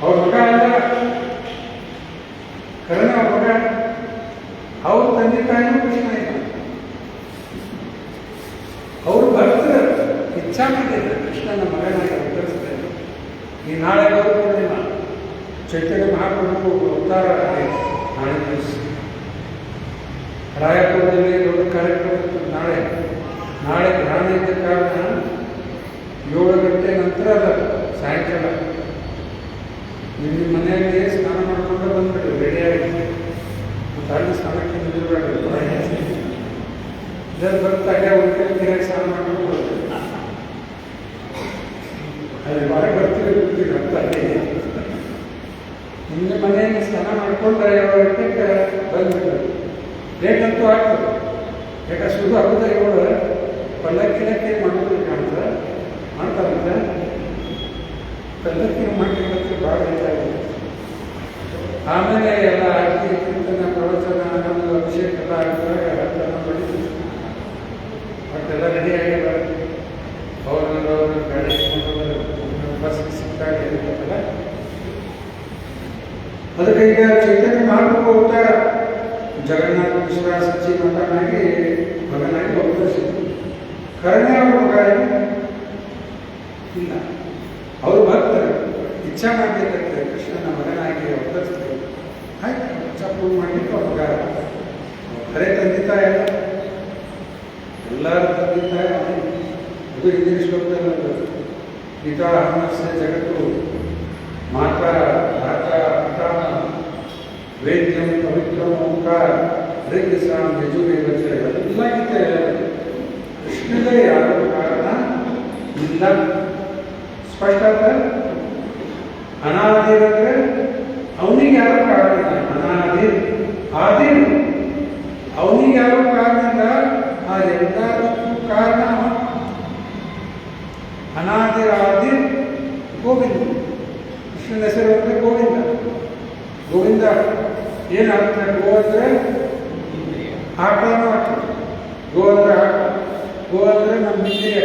ಅವ್ರ ಮಗ ಅಲ್ಲ, ಕರಣ ಅವ್ರ ಮಗ. ಅವ್ರ ತಂದೆ ತಾಯಿನೂ ಕೃಷ್ಣ ಇಲ್ಲ. ಅವರು ಭಕ್ತರು ಇಚ್ಛಾಪಟ್ಟಿದ್ದಾರೆ ಕೃಷ್ಣನ ಮಗನಾಗಿ ಅವತರಿಸ್ತಾರೆ. ಈ ನಾಳೆ ಪೂರ್ಣಿಮಾ ಚೈತನ್ಯ ಮಹಾಪ್ರಭು ಅವತಾರ ನಾಳೆ ದಿವಸ ರಾಯಪುರದಲ್ಲಿ ದೊಡ್ಡ ಕಾರ್ಯಕ್ರಮ ಇತ್ತು. ನಾಳೆ ಗ್ರಹಣ ಇದ್ದ ಕಾರಣ 7 ಗಂಟೆ ನಂತರ ಅದ ಸಾಯಂಕಾಲ. ನಿಮ್ಮ ಮನೆಯಲ್ಲಿ ಸ್ನಾನ ಮಾಡಿಕೊಂಡು ಬಂದ್ಬಿಟ್ಟು ರೆಡಿಯಾಗಿ ಅಲ್ಲಿ ಸ್ನಾನಕ್ಕೆ ನಿಂದಿರಬೇಡ್ರಿ. ಇದನ್ನು ಬರ್ತಾಗ ಒಂದು ನೀರಾಗಿ ಸ್ನಾನ ಮಾಡ್ಕೊಂಡು ಬರ್ತದೆ. ಅಲ್ಲಿ ಹೊರಗೆ ಬರ್ತೀವಿ ಅಂತ ನಿಮ್ಮ ಮನೆಯಲ್ಲಿ ಸ್ನಾನ ಮಾಡ್ಕೊಂಡ್ರೆ 7 ಗಂಟೆಗೆ ಬಂದ್ಬಿಡ್ತಾರೆ. ಲೇಟಂತೂ ಆಗ್ತದೆ. ಯಾಕೆ ಶುರು ಆಗೋದ 7 ಪಲ್ಲಕ್ಕಿಲಕ್ಕೆ ಮಾಡೋದು ಮಾಡ್ತಾರಂತೆ. ಪಲ್ಲಕ್ಕಿ ಮಾಡಲಿಕ್ಕೆ ಭಾಳ ಬೇಕಾಗಿದೆ. ಆಮೇಲೆ ಎಲ್ಲ ಆರತಿ ಕೀರ್ತನ ಪ್ರವಚನ ಆನಂದ ಅಭಿಷೇಕ ಎಲ್ಲ ಆಗಿದ್ದಾಗ ಅದನ್ನು ಬಡಿತೀವಿ. ಮತ್ತೆಲ್ಲ ರೆಡಿ ಆಗಿಲ್ಲ. ಅವ್ರನ್ನ ಗಾಡಿ ಬಸ್ ಸಿಕ್ಕಾಗ ಇರ್ತಲ್ಲ. ಅದಕ್ಕೆ ಈಗ ಚೈತನ್ಯ ಮಹಾಪ್ರಭು ಅವತಾರ ಜಗನ್ನಾಥ ಮಿಶ್ರ ಸಚ್ಚಿ ಮಗನಾಗಿ ಅವತರಿಸಿದ್ರು. ಕರ್ಣೆ ಅವರ ಮಗ ಇಲ್ಲ. ಅವರು ಭಕ್ತರು ಇಚ್ಛಾ ಮಾಡಬೇಕಾಗ್ತದೆ ಕೃಷ್ಣನ ಮಗನಾಗಿ ಅವತರಿಸ್ತಾರೆ. ಆಯ್ತು, ಇಚ್ಛಾ ಪೂರ್ಣ ಮಾಡಲಿಕ್ಕೆ ಅವ್ರ ಮಗ. ಖರೆ ತಂದೆ ತಾಯಿ ಅಲ್ಲ, ಎಲ್ಲರ ತಂದೆ ತಾಯಿ. ಅದು ಹಿಂದಿನ ಶ್ಲೋಕದಲ್ಲಿ ಪಿತಾ ಹನಸ್ಯ ಜಗತ್ತು ಮಾತಾ ಭ್ರಾತಾ ಪಿತಾಮ ವೇದ್ಯಂ ಪವಿತ್ರಂ ಓಂಕಾರ ಋಗ್ಸಾಂ ಯಜುರ್ವೇದ ಎಲ್ಲ ಗೀತೆ. ಕೃಷ್ಣನೇ ಯಾರು ಕಾರಣ ಇಲ್ಲ. ಸ್ಪಷ್ಟ ಅರ್ಥ. ಅನಾದಿ ಅಂದರೆ ಅವನಿಗೆ ಯಾರು ಕಾರಣ ಇಲ್ಲ. ಅನಾದಿ ಆದಿ ಅವನಿಗೆ ಯಾರು ಕಾರಣ ಇಲ್ಲ. ಆ ಎಲ್ಲದಕ್ಕೂ ಕಾರಣ ಅನಾದಿ ಆದಿ ಗೋವಿಂದ. ಕೃಷ್ಣನ ಹೆಸರು ಅಂದರೆ ಗೋವಿಂದ. ಗೋವಿಂದ ಏನಾಗ್ತದೆ? ಗೋ ಅಂದರೆ ಆಕಳನೂ ಆಗ್ತದೆ. ಗೋ ಅಂದರೆ ಆಕಳ. ಗೋ ಅಂದರೆ ನಮ್ಮ ಇಂದ್ರಿಯ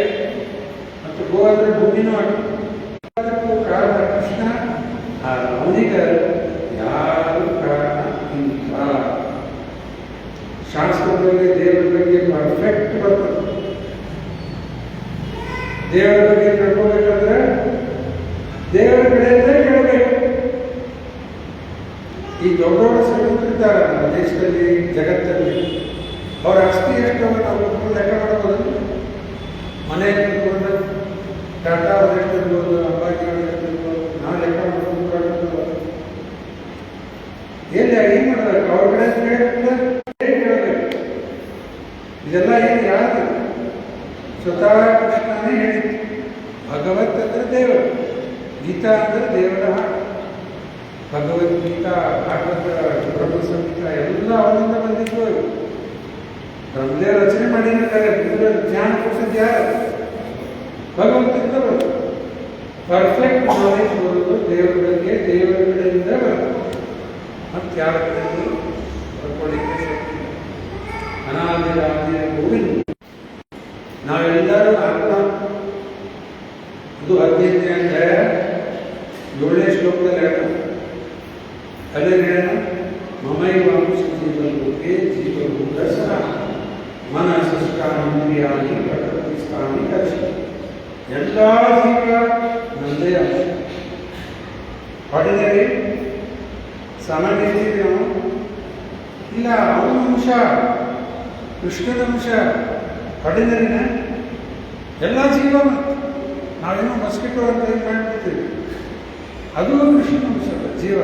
ಮತ್ತು ಗೋ ಅಂದರೆ ಭೂಮಿನೂ ಆಗ್ತದೆ. ಅದಕ್ಕೂ ಕಾರಣ ಕೃಷ್ಣ. ಅವನಿಗೆ ಯಾರು ಕಾರಣ ಇಲ್ಲ. ಶಾಸ್ತ್ರದಲ್ಲಿ ದೇವರ ಬಗ್ಗೆ ಪರ್ಫೆಕ್ಟ್ ಬರ್ತದೆ. ದೇವರ ಬಗ್ಗೆ ತಿಳ್ಕೋಬೇಕಂದ್ರೆ ದೇವರ ಕಡೆಯಲ್ಲೇ ಕೇಳಬೇಕು. ಈ ದೊಡ್ಡ ದೊಡ್ಡ ಶ್ರೀಮಂತರಿದ್ದಾರೆ ನಮ್ಮ ದೇಶದಲ್ಲಿ, ಜಗತ್ತಲ್ಲಿ. ಅವ್ರ ಆಸ್ತಿ ಎಷ್ಟು ನಾವು ಲೆಕ್ಕ ಮಾಡಬಹುದು. ಮನೆ ಕುತ್ಕೊಂಡು ಟಾಟಾ ಅವ್ರು ಎಷ್ಟಿರ್ಬೋದು, ಅಂಬಾನಿ ಅವ್ರು ಎಷ್ಟಿರ್ಬೋದು, ನಾವು ಲೆಕ್ಕ ಮಾಡ್ಕೊಂಡು ಎಲ್ಲಿ ಏನು ಮಾಡಬೇಕು? ಅವ್ರ ಕಡೆ ಕೇಳಬೇಕು. ಇದೆಲ್ಲ ಏನು ಯಾರು? ಸ್ವತಃ ಕೃಷ್ಣನೇ ಹೇಳಿದ್ದು. ಭಗವತ್ ಅಂದರೆ ದೇವರು, ಗೀತಾ ಅಂದರೆ ದೇವರ ಹಾಡು. ಭಗವದ್ಗೀತಾ, ಭಾಗವತ, ಬ್ರಹ್ಮ ಸಂಗೀತ ಎಲ್ಲ ಅವನಿಂದ ಬಂದಿದ್ದು. ಬ್ರಹ್ಮದೇವ ರಚನೆ ಮಾಡಿರ್ತಾರೆ. ಜ್ಞಾನ ಕೊಡಿಸಿದ್ದು ಯಾರು? ಭಗವಂತನಿಂದ ಬರುತ್ತೆ. ಪರ್ಫೆಕ್ಟ್ ನಾಲೆಜ್ ಬರೋದು ದೇವರ ಬಗ್ಗೆ ದೇವರ ಕಡೆಯಿಂದ ಬರುತ್ತೆ. ಮತ್ತೆ ಯಾರ ಕಡೆಯಿಂದ ಬರ್ಕೊಳ್ಳಿಕ್ಕೆ ಶಕ್ತಿ. ಅನಾದಿ ಗೋವಿಂದ. ನಾವೆಲ್ಲರೂ ಆತ್ಮ. ಇದು 15ನೇ ಅಧ್ಯಾಯ 7ನೇ ಶ್ಲೋಕದಲ್ಲಿ ಹೇಳ್ತಾರೆ. ಅದೇ ಹೇಳೋಣ. ಮಮೈವಾಂಶ ಜೀವಲೋಕೆ ಜೀವಭೂತಸಃ ಮನಸ್ಸುಸ್ಥಾನಿಂದ್ರಿಯಾಣಿ ಪ್ರಕೃತಿ ಸ್ಥಾನಿ ಕರ್ಷ. ಎಲ್ಲ ಜೀವ ನನ್ನದೇ ಅಂಶ. ಆರ್ಡಿನರಿ ಸಾಮಾನ್ಯ ಇದ್ದೀವಿ ನಾವು ಇಲ್ಲ. ಅವನ ಅಂಶ, ಕೃಷ್ಣನ ಅಂಶ. ಆರ್ಡಿನರಿನ ಎಲ್ಲ ಜೀವ. ನಾವೇನೋ ಮಸ್ಕಿಟೋ ಅಂತ ಏನು ಮಾಡಿಬಿಡ್ತೀವಿ. ಅದು ಕೃಷ್ಣನ ಅಂಶ ಜೀವ.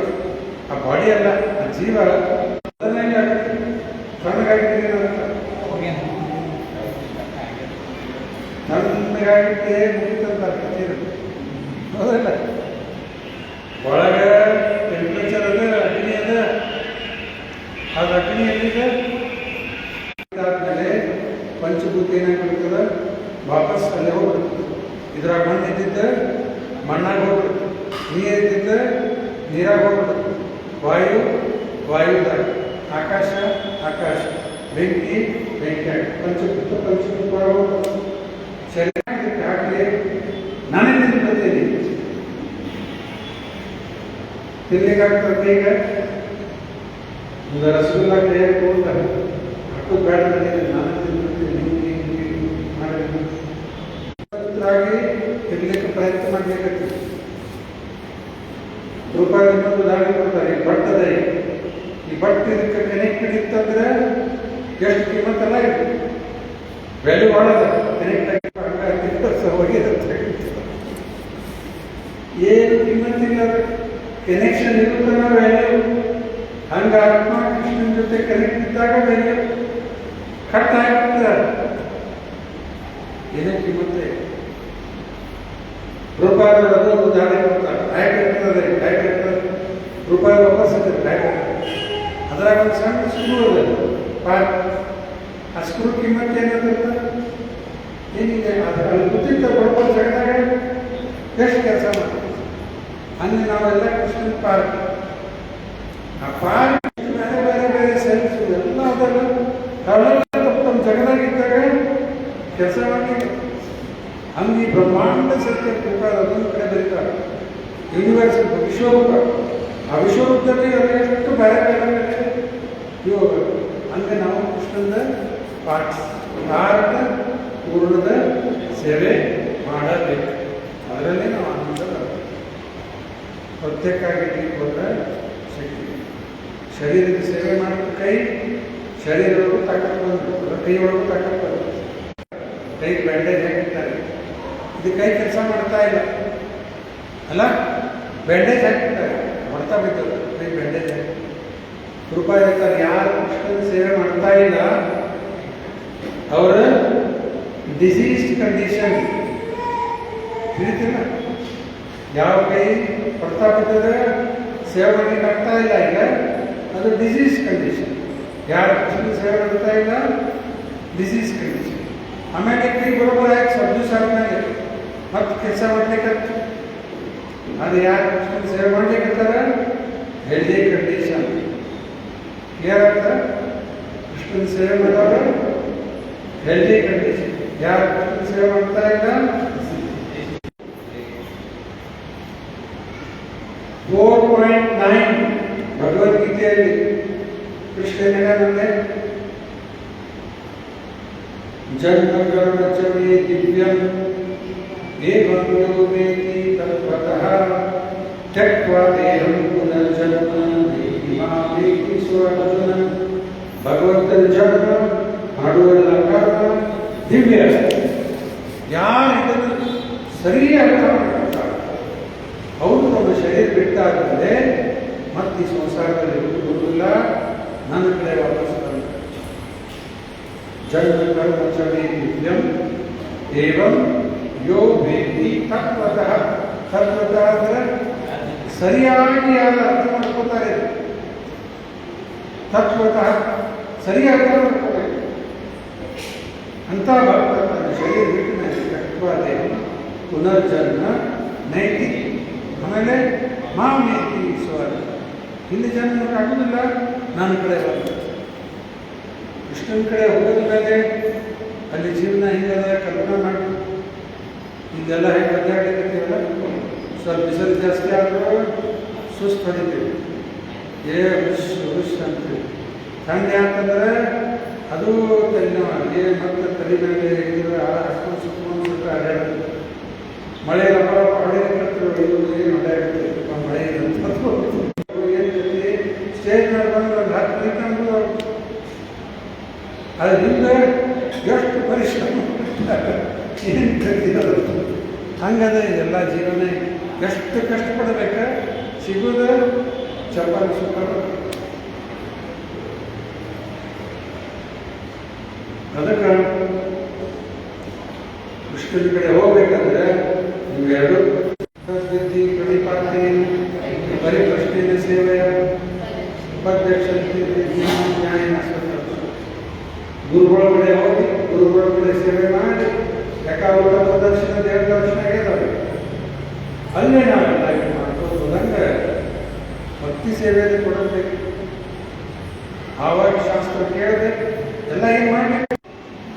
ಆ ಬಾಡಿ ಅಲ್ಲ, ಆ ಜೀವ ತಣ್ಣಗಾಗಿದ್ದೀರ ಅಂತ. ತಣ್ಣಗಾಗಿದ್ದೇ ಮುಗಿತಂತ ನೀರು. ಹೌದಲ್ಲ? ಒಳಗೆ ಟೆಂಪ್ರೇಚರ್ ಅದ, ಅಗ್ನಿ ಅದ. ಅದು ಅಗ್ನಿ ಎಲ್ಲಿದೆ? ಇದ್ರಾಗ ಮಣ್ಣು ಇದ್ದಿದ್ದ ಮಣ್ಣಾಗ ಹೋಗ್ಬಿಡುತ್ತೆ, ನೀರು ಇದ್ದಿದ್ದ ನೀರಾಗ ಹೋಗ್ಬಿಡುತ್ತೆ, ವಾಯು ವಾಯುದಾಗ, ಆಕಾಶ ಆಕಾಶ, ಬೆಂಕಿ ಬೆಂಕಿ, ಪಂಚಭೂತ ಪಂಚಭೂತ ಶರೀರ ಹಾಕಿ ನಾನೇ ತಿನ್ಕೊತೀನಿ. ತಿನ್ಲಿಕ್ಕಾಗ್ತದೆ ಈಗ ಒಂದು ರಸಗುಲ್ಲ ಕೈಯಾಗ ಕೊಡ್ತಾರೆ, ಅಷ್ಟು ಬೇಡ ನಾನು ತಿನ್ಕೊತೀನಿ ಮಾಡಿ ಇರ್ಲಿಕ್ಕೆ ಪ್ರಯತ್ನ ಮಾಡ್ಲಿಕ್ಕೆ. ರೂಪಾಯಿ ಇನ್ನೊಂದು ದಾಳಿ ಕೊಡ್ತಾರೆ, ಈ ಬಟ್ಟದ ಈ ಬಟ್ ಇದಕ್ಕೆ ಕನೆಕ್ಟೆಡ್ ಇತ್ತಂದ್ರೆ ಎಷ್ಟು ಕಿಮ್ಮತ್ತಲ್ಲ ಇದು ವ್ಯಾಲ್ಯೂ ಮಾಡೋದ ಕನೆಕ್ಟ್ ಏನು ಕಿಮ್ಮತ್ತಿಲ್ಲ, ಕನೆಕ್ಷನ್ ಇರುತ್ತಲ್ಲ ವ್ಯಾಲ್ಯೂ. ಹಂಗ ಆತ್ಮ ಕೃಷ್ಣನ ಜೊತೆ ಕನೆಕ್ಟ್ ಇದ್ದಾಗ ವ್ಯಾಲ್ಯೂ ಕಟ್ ಆಗ್ತದೆ, ಏನೇ ಕಿಮ್ಮತ್ತೆ. ರೂಪಾಯಿ ಅದೊಂದು ದಾಳಿ ಕೊಡ್ತಾರೆ, ಬ್ಯಾಗ್ ಇರ್ತದೆ, ಬ್ಯಾಗ್ ಇರ್ತದೆ, ರೂಪಾಯಿ ವಾಪಸ್ ಇದೆ ಬ್ಯಾಗ್. ಅದ್ರಾಗ ಒಂದು ಸಣ್ಣ ಸ್ಕ್ರೂ ಅದ ಪಾರ್ಟ್, ಆ ಸ್ಕ್ರೂ ಕಿಮ್ಮತ್ತು ಏನಾಗುತ್ತೆ ಏನಿದೆ, ಅದು ಅಲ್ಲಿ ಗೊತ್ತಿದ್ದ ಬಡಬಡ ಜಗದಾಗ ಎಷ್ಟು ಕೆಲಸ ಮಾಡ್ತೀವಿ. ಹಂಗೆ ನಾವೆಲ್ಲ ಕೃಷ್ಣನ ಪಾರ್ಕ್, ಆ ಪಾರ್ಕ್ ಬೇರೆ ಬೇರೆ ಬೇರೆ ಸೆಲ್ಸ್ ಎಲ್ಲ ಅದಲ್ಲ ತಾವೆಲ್ಲ ತಮ್ಮ ಜಗದಾಗಿದ್ದಾಗ ಕೆಲಸ ಮಾಡಿ. ಹಂಗೆ ಬ್ರಹ್ಮಾಂಡ ಸತ್ಯ ಪ್ರಕಾರ ಅದೊಂದು ಕಡೆ ಬರೀತಾರೆ, ಯೂನಿವರ್ಸ್ ವಿಶ್ವರೂಪ. ಆ ವಿಶ್ವರೂಪದಲ್ಲಿ ಎಷ್ಟು ಬೇರೆ ಬೇರೆ ಬೇರೆ ಯೋಗ. ಹಂಗೆ ನಾವು ಕೃಷ್ಣನ ಪಾಠ ಪೂರ್ಣದ ಸೇವೆ ಮಾಡಬೇಕು. ಅದರಲ್ಲೇ ನಾವು ಆನಂದ ಪ್ರತ್ಯೇಕಾಗಿ ಕೊಟ್ಟ ಶಕ್ತಿ. ಶರೀರದ ಸೇವೆ ಮಾಡಿದ ಕೈ, ಶರೀರದೊಳಗೂ ತಾಕತ್ತು ಬಂದು, ಕೈ ಒಳಗೂ ತಾಕತ್ತು ಬಂದು, ಕೈ ಬ್ಯಾಂಡೇಜ್ ಹಾಕಿರ್ತಾರೆ. ಇದು ಕೈ ಕೆಲಸ ಮಾಡ್ತಾ ಇಲ್ಲ ಅಲ್ಲ, ಬ್ಯಾಂಡೇಜ್ ಹಾಕಿರ್ತಾರೆ, ಹೊಡ್ತಾ ಬಿದ್ದದು ಕೈ ಬ್ಯಾಂಡೇಜ್ ಹಾಕಿ. ರೂಪಾಯಿ ಹೇಳ್ತಾರೆ, ಯಾರು ಕೃಷ್ಣನ ಸೇವೆ ಮಾಡ್ತಾ ಇಲ್ಲ ಅವರ ಡಿಸೀಸ್ಡ್ ಕಂಡೀಷನ್ ತಿಳಿತಿಲ್ಲ. ಯಾವ ಕೈ ಹೊಡ್ತಾ ಬಿದ್ದದ ಸೇವೆ ಮಾಡಲಿಕ್ಕೆ ಆಗ್ತಾ ಇಲ್ಲ, ಈಗ ಅದು ಡಿಸೀಸ್ ಕಂಡೀಷನ್. ಯಾರು ಕೃಷ್ಣನ ಸೇವೆ ಮಾಡ್ತಾ ಇಲ್ಲ ಡಿಸೀಸ್ ಕಂಡೀಷನ್. ಆಮೇಲೆ ಕೈ ಬರೋಬ್ಬರ ಯಾಕೆ ಸಬ್ಜೂಸ್ ಆದ್ಮೇಲೆ ಮತ್ತೆ ಕೆಲಸ ಮಾಡ್ಲಿಕ್ಕೆ ಅದು ಯಾರು ಕೃಷ್ಣನ ಸೇವೆ ಮಾಡ್ಲಿಕ್ಕಂತಾರ ಹೆಲ್ದಿ ಕಂಡೀಷನ್. ಕ್ಲಿಯರ್ ಆಗ್ತದೆ? ಕೃಷ್ಣನ ಸೇವೆ ಮಾಡೋರು ಹೆಲ್ದಿ ಕಂಡೀಷನ್. ಯಾರು ಕೃಷ್ಣನ ಸೇವೆ ಮಾಡ್ತಾ ಇಲ್ಲ 4.9 ಭಗವದ್ಗೀತೆಯಲ್ಲಿ ಕೃಷ್ಣ ಮುಂದೆ ಜನ್ಮ ಕರ್ಮ ಚ ಮೇ ದಿವ್ಯಂ ಏವಂ ಯೋ ವೇತಿ ತತ್ವತಃ ತ್ಯಕ್ವಾ ದೇಹಂ ಪುನರ್ಜನ್ಮ ದೇಹಿ ಮಾಮೇತಿ ಸ್ವರ್ಜುನ. ಭಗವಂತನ ಜನ್ಮ ಮಾಡುವುದರ ಕರ್ಮ ದಿವ್ಯ. ಯಾರು ಇದನ್ನು ಸರಿಯಾಗಿ ಅರ್ಥ ಮಾಡ್ಕೊಳ್ತಾರೆ ಅವರು ನಮ್ಮ ಶರೀರ ಬಿಟ್ಟಾದ್ಮೇಲೆ ಮತ್ತೆ ಈ ಸಂಸಾರದಲ್ಲಿ ಬರುವುದಿಲ್ಲ, ನನ್ನ ಕಡೆ ವಾಪಸ್ ಬಂದ. ಜನ್ಮ ಕರ್ಮ ಚ ಮೇ ದಿವ್ಯಂ ಏವಂ ಯೋ ವೇತಿ ತತ್ವತಃ. ತತ್ವತಃ ಅಂದರೆ ಸರಿಯಾಗಿ ಯಾರು ಅರ್ಥ ಮಾಡ್ಕೋತಾರೆ, ತತ್ವತಃ ಸರಿಯಾಗಿ ಅರ್ಥ ಮಾಡ್ಕೋಬೇಕು ಅಂತ ಭಕ್ತ ತನ್ನ ಶರೀರ ಬಿಟ್ಟು ಮೇಲೆ ತತ್ವದೇ ಪುನರ್ಜನ್ಮ ನೈತಿ. ಆಮೇಲೆ ಮಾಮೇತಿ ಸ್ವರ್, ಹಿಂದೆ ಜನ್ಮಕ್ಕೆ ಆಗುದಿಲ್ಲ, ನನ್ನ ಕಡೆ ಬರ್ತದೆ. ಕೃಷ್ಣನ ಕಡೆ ಹೋಗೋದ ಮೇಲೆ ಅಲ್ಲಿ ಜೀವನ ಹಿಂಗದ ಕಲ್ಪನಾ ಮಾಡಿ. ಇದೆಲ್ಲ ಹೆಂಗೆ ಬದಲಾಗಲಿಕ್ಕಿಲ್ಲ, ಸ್ವಲ್ಪ ಬಿಸಿಲು ಜಾಸ್ತಿ ಆದರೂ ಸುಸ್ತು ಹೊಡಿತೀವಿ, ಹುಷ್ ಅಂತೀವಿ. ಥಂಡಿ ಅಂತಂದ್ರೆ ಅದು ತಲೆನೋವು, ಮತ್ತೆ ತಲೆ ಮೇಲೆ ಇದ್ರೆ ಹಾಸ್ಕೊಂಡು ಸುತ್ತಕೊಂಡು ಸುತ್ತ ಅಡ್ಡಾಡ್ತೀವಿ. ಮಳೆ ರಪ್ಪ ಹೊಡೆಯಕ್ಕೆ ಏನು ಅಡ್ಡಾಡ್ತೀವಿ, ಮಳೆ ಏನು ಸ್ಟೇಜ್ ಮೇಲೆ ಬಂದು ಒಂದು 10 ನಿಂತ್ಕೊಂಡು ಅದರಿಂದ ಎಷ್ಟು ಪರಿಶ್ರಮ ಏನು ಕಲ್ತಿರೋದು. ಹಂಗದ ಇದೆಲ್ಲ ಜೀವನ. ಎಷ್ಟು ಕಷ್ಟಪಡಬೇಕ, ಸಿಗೋದ ಚಪ್ಪಾಳೆ ಸುತ್ತಲ್ಲ. ಅದಕ್ಕೆ ಕೃಷ್ಣನ ಕಡೆ ಹೋಗ್ಬೇಕಂದ್ರೆ ನೀವೆರಡು ಬುದ್ಧಿ ಪ್ರತಿಪಾದನೆ ಪರಿಪ್ರಶ್ನೆಯ ಸೇವೆಯ ಉಪಾಧ್ಯಕ್ಷತೆ ನ್ಯಾಯ ಗುರುಗಳ ಕಡೆ ಹೋಗಿ ಗುರುಗಳ ಕಡೆ ಸೇವೆ ಮಾಡಿ ಯಾಕಾವತ ಪ್ರದರ್ಶನ ದೇವರ ದರ್ಶನ ಆಗಿದ್ದಾವೆ. ಅಲ್ಲೇ ನಾವೆಲ್ಲ ಇದು ಮಾಡ್ಕೊಂಡು ಹೋದಂಗೆ ಭಕ್ತಿ ಸೇವೆಯಲ್ಲಿ ಕೊಡಬೇಕು. ಆವಾಗ ಶಾಸ್ತ್ರ ಕೇಳಿದೆ ಎಲ್ಲ ಏನು ಮಾಡಬೇಕು,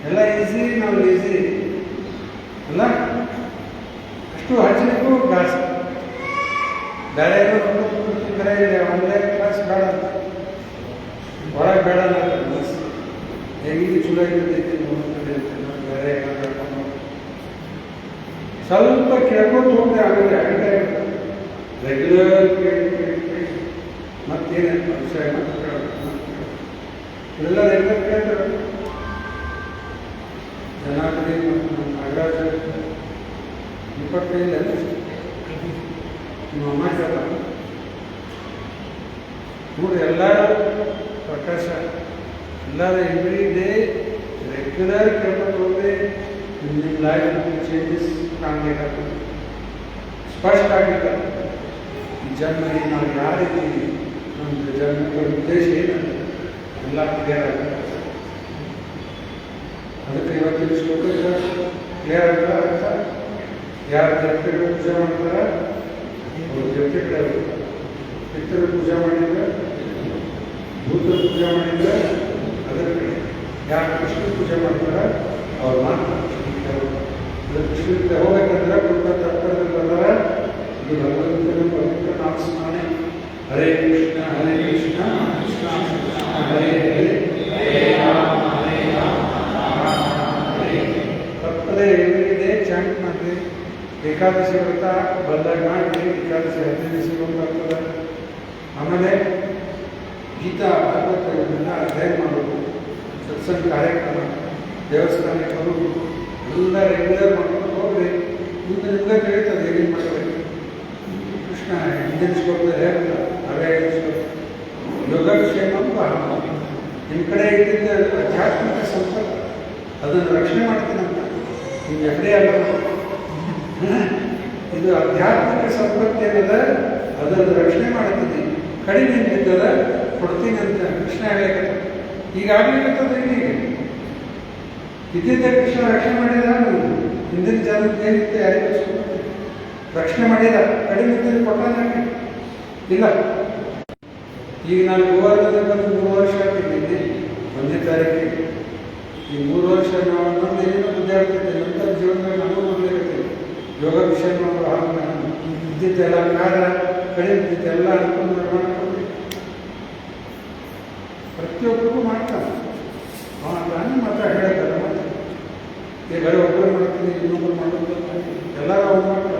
ಎಲ್ಲ ಈಸಿ, ನಾವು ಈಸಿ ಅಲ್ಲ. ಅಷ್ಟು ಹಚ್ಚಲಿಕ್ಕೂ ಗಾಸ್ ಬೇರೆ ಕರೆ ಇದೆ. ಆನ್ಲೈನ್ ಕ್ಲಾಸ್ ಬೇಡ ಅಂತ, ಹೊರಗೆ ಬೇಡ ಅಂತ ಹೇಗೆ ಚಲೋ ಇರ್ತೈತಿ ಬೇರೆ ಏನಾದ್ರು ಸ್ವಲ್ಪ ಕೇಳ್ಕೊಂಡು ಹೋದ್ರೆ ಆಗುತ್ತೆ. ಆಗಲೇ ರೆಗ್ಯುಲರ್ ಕೇಳಿ ಮತ್ತೇನು ವಿಷಯ ಇದೆಲ್ಲ ರೆಗ್ಯುಲರ್ ಕೇಳ್ತಾರೆ. ಜನಾರ್ದನಿ ಮತ್ತು ನಾಗರಾಜ 25 ನಿಮ್ಮ ಅಮ್ಮ ಕೇಳ್ತಾರೆ ನೋಡಿ. ಎಲ್ಲರೂ ಪ್ರಕಾಶ ಎಲ್ಲರೂ ಎವ್ರಿ ಡೇ ರೆಗ್ಯುಲರ್ ಕೇಳ್ಕೊಂಡು ಹೋದ್ರೆ ನಿಮ್ಮ ಲೈಫ್ ಚೇಂಜಸ್ ಕಾಣಬೇಕಾಗ್ತದೆ, ಸ್ಪಷ್ಟ ಆಗಿರ್ತದೆ. ಈ ಜನ್ಮದಲ್ಲಿ ನಾವು ಯಾರಿದ್ದೀವಿ, ನಮ್ಮ ಜನ್ಮದ ಉದ್ದೇಶ ಏನಂತ ಎಲ್ಲ ಕ್ಲಿಯರ್ ಆಗ್ತದೆ. ಅದಕ್ಕೆ ಇವತ್ತಿನ ಶ್ಲೋಕ ಕ್ಲಿಯರ್ ಆಗ್ತಾ ಯಾರು ದೇವತೆಗಳು ಪೂಜೆ ಮಾಡ್ತಾರೆ ಅವರು ದೇವತೆಗಳೇ. ಪಿತೃ ಪೂಜೆ ಮಾಡಿದ್ರೆ, ಭೂತರ ಪೂಜೆ ಮಾಡಿದ್ರೆ ಅದರ ಕಡೆ. ಯಾರು ಕೃಷ್ಣ ಪೂಜೆ ಮಾಡ್ತಾರೆ ಅವ್ರು ಮಾತ್ರ ಕೃಷ್ಣಕ್ಕೆ ಹೋಗ್ಬೇಕಂದ್ರೆ ಪುಟ್ಟ ತಪ್ಪದಲ್ಲಿ ಬಂದರೆ ಇದು ಭಗವಂತನ ಪವಿತ್ರ ನಾಮಸ್ಮರಣೆ. ಹರೇ ಕೃಷ್ಣ ಹರೇ ಕೃಷ್ಣ ಕೃಷ್ಣ ಕೃಷ್ಣ ಹರೇ ಹರೇ ಹರೇ ರಾಮ ಹರೇ ರಾಮ ಹರೇ. ತಪ್ಪದೇ ಎವ್ರಿಡೇ ಚಾಂಟ್ ಮಾಡಿರಿ. ಏಕಾದಶಿ ವ್ರತ ಬಂದಾಗ ಮಾಡಿರಿ. ಏಕಾದಶಿ 15 ದಿವಸ ಆಗ್ತದೆ. ಆಮೇಲೆ ಗೀತಾ ಭಾಗವತ ಇದನ್ನ ಅಧ್ಯಯನ ಮಾಡೋದು, ಸತ್ಸಂಗ ಕಾರ್ಯಕ್ರಮ, ದೇವಸ್ಥಾನಕ್ಕೆ ಬರೋದು ಎಲ್ಲ ರೆಗ್ಯುಲರ್ ಮಾಡ್ಕೊಂಡು ಹೋಗ್ರಿ. ಮುಂದೆ ನಿಮ್ಗೆ ತಿಳಿತದೆ ಏನೇನು ಮಾಡಬೇಕು. ಕೃಷ್ಣ ಹಿಂದಿನ ಶ್ಲೋಕದಲ್ಲಿ ಹೇಳ್ತಾರೆ, ಅವೇ ಯೋಗಕ್ಷೇಮ ನಿಮ್ಮ ಕಡೆ ಇದ್ದಿದ್ದ ಆಧ್ಯಾತ್ಮಿಕ ಸಂಪತ್ತು ಅದನ್ನು ರಕ್ಷಣೆ ಮಾಡ್ತೀನಂತ. ನಿಮ್ಗೆ ಎಕಡೆ ಅಲ್ಲ, ಇದು ಆಧ್ಯಾತ್ಮಿಕ ಸಂಪತ್ತು ಏನದ ಅದನ್ನು ರಕ್ಷಣೆ ಮಾಡ್ತೀನಿ, ಕಡಿಮೆ ಇದ್ದದ ಕೊಡ್ತೀನಿ ಅಂತ ಕೃಷ್ಣ ಹೇಳಕತ್ತ. ಈಗಾಗಲಿಕ್ಕದ ಈಗ ಇದ್ದಿದ್ದ ಕೃಷ್ಣ ರಕ್ಷಣೆ ಮಾಡಿದ. ಹಿಂದಿನ ಜನಕ್ಕೆ ಏನಿತ್ತು ಯಾರಿಗೂ ರಕ್ಷಣೆ ಮಾಡಿದ, ಕಡಿಮೆ ಇದ್ದಲ್ಲಿ ಕೊಟ್ಟಾನೆ ಇಲ್ಲ. ಈಗ ನಾನು ಗೋವಾದಲ್ಲಿ ಬಂದು 3 ವರ್ಷ ಆಗ್ತಿದ್ದೀನಿ. 1ನೇ ತಾರೀಕಿಗೆ ಈ 3 ವರ್ಷ ನಾವು ನಮ್ದು ಏನೇನೋ ಬುದ್ಧಿ ಆಗ್ತಿದ್ದೆ. ನಂತರ ಜೀವನದಲ್ಲಿ ನಾವು ನೋಡ್ಲಿಕ್ಕೆ ಯೋಗ ವಿಷಯ ಇದ್ದಿದ್ದೆಲ್ಲ ಕಾಲ ಕಡಿಮೆ ಇದ್ದಿದ್ದೆಲ್ಲ ಅನ್ಕೊಂಡು ಮಾಡ್ಕೊಂಡು ಪ್ರತಿಯೊಬ್ಬರಿಗೂ ಮಾಡ್ತಾನೆ. ತಾನೇ ಮಾತ್ರ ಹೇಳ್ತಾರೆ. ಮತ್ತೆ ಈ ಬರೀ ಒಬ್ಬರು ಮಾಡ್ತೀನಿ ಇನ್ನೊಬ್ಬರು ಮಾಡೋದು ಎಲ್ಲರೂ ಅವ್ರು ಮಾಡ್ತಾರೆ.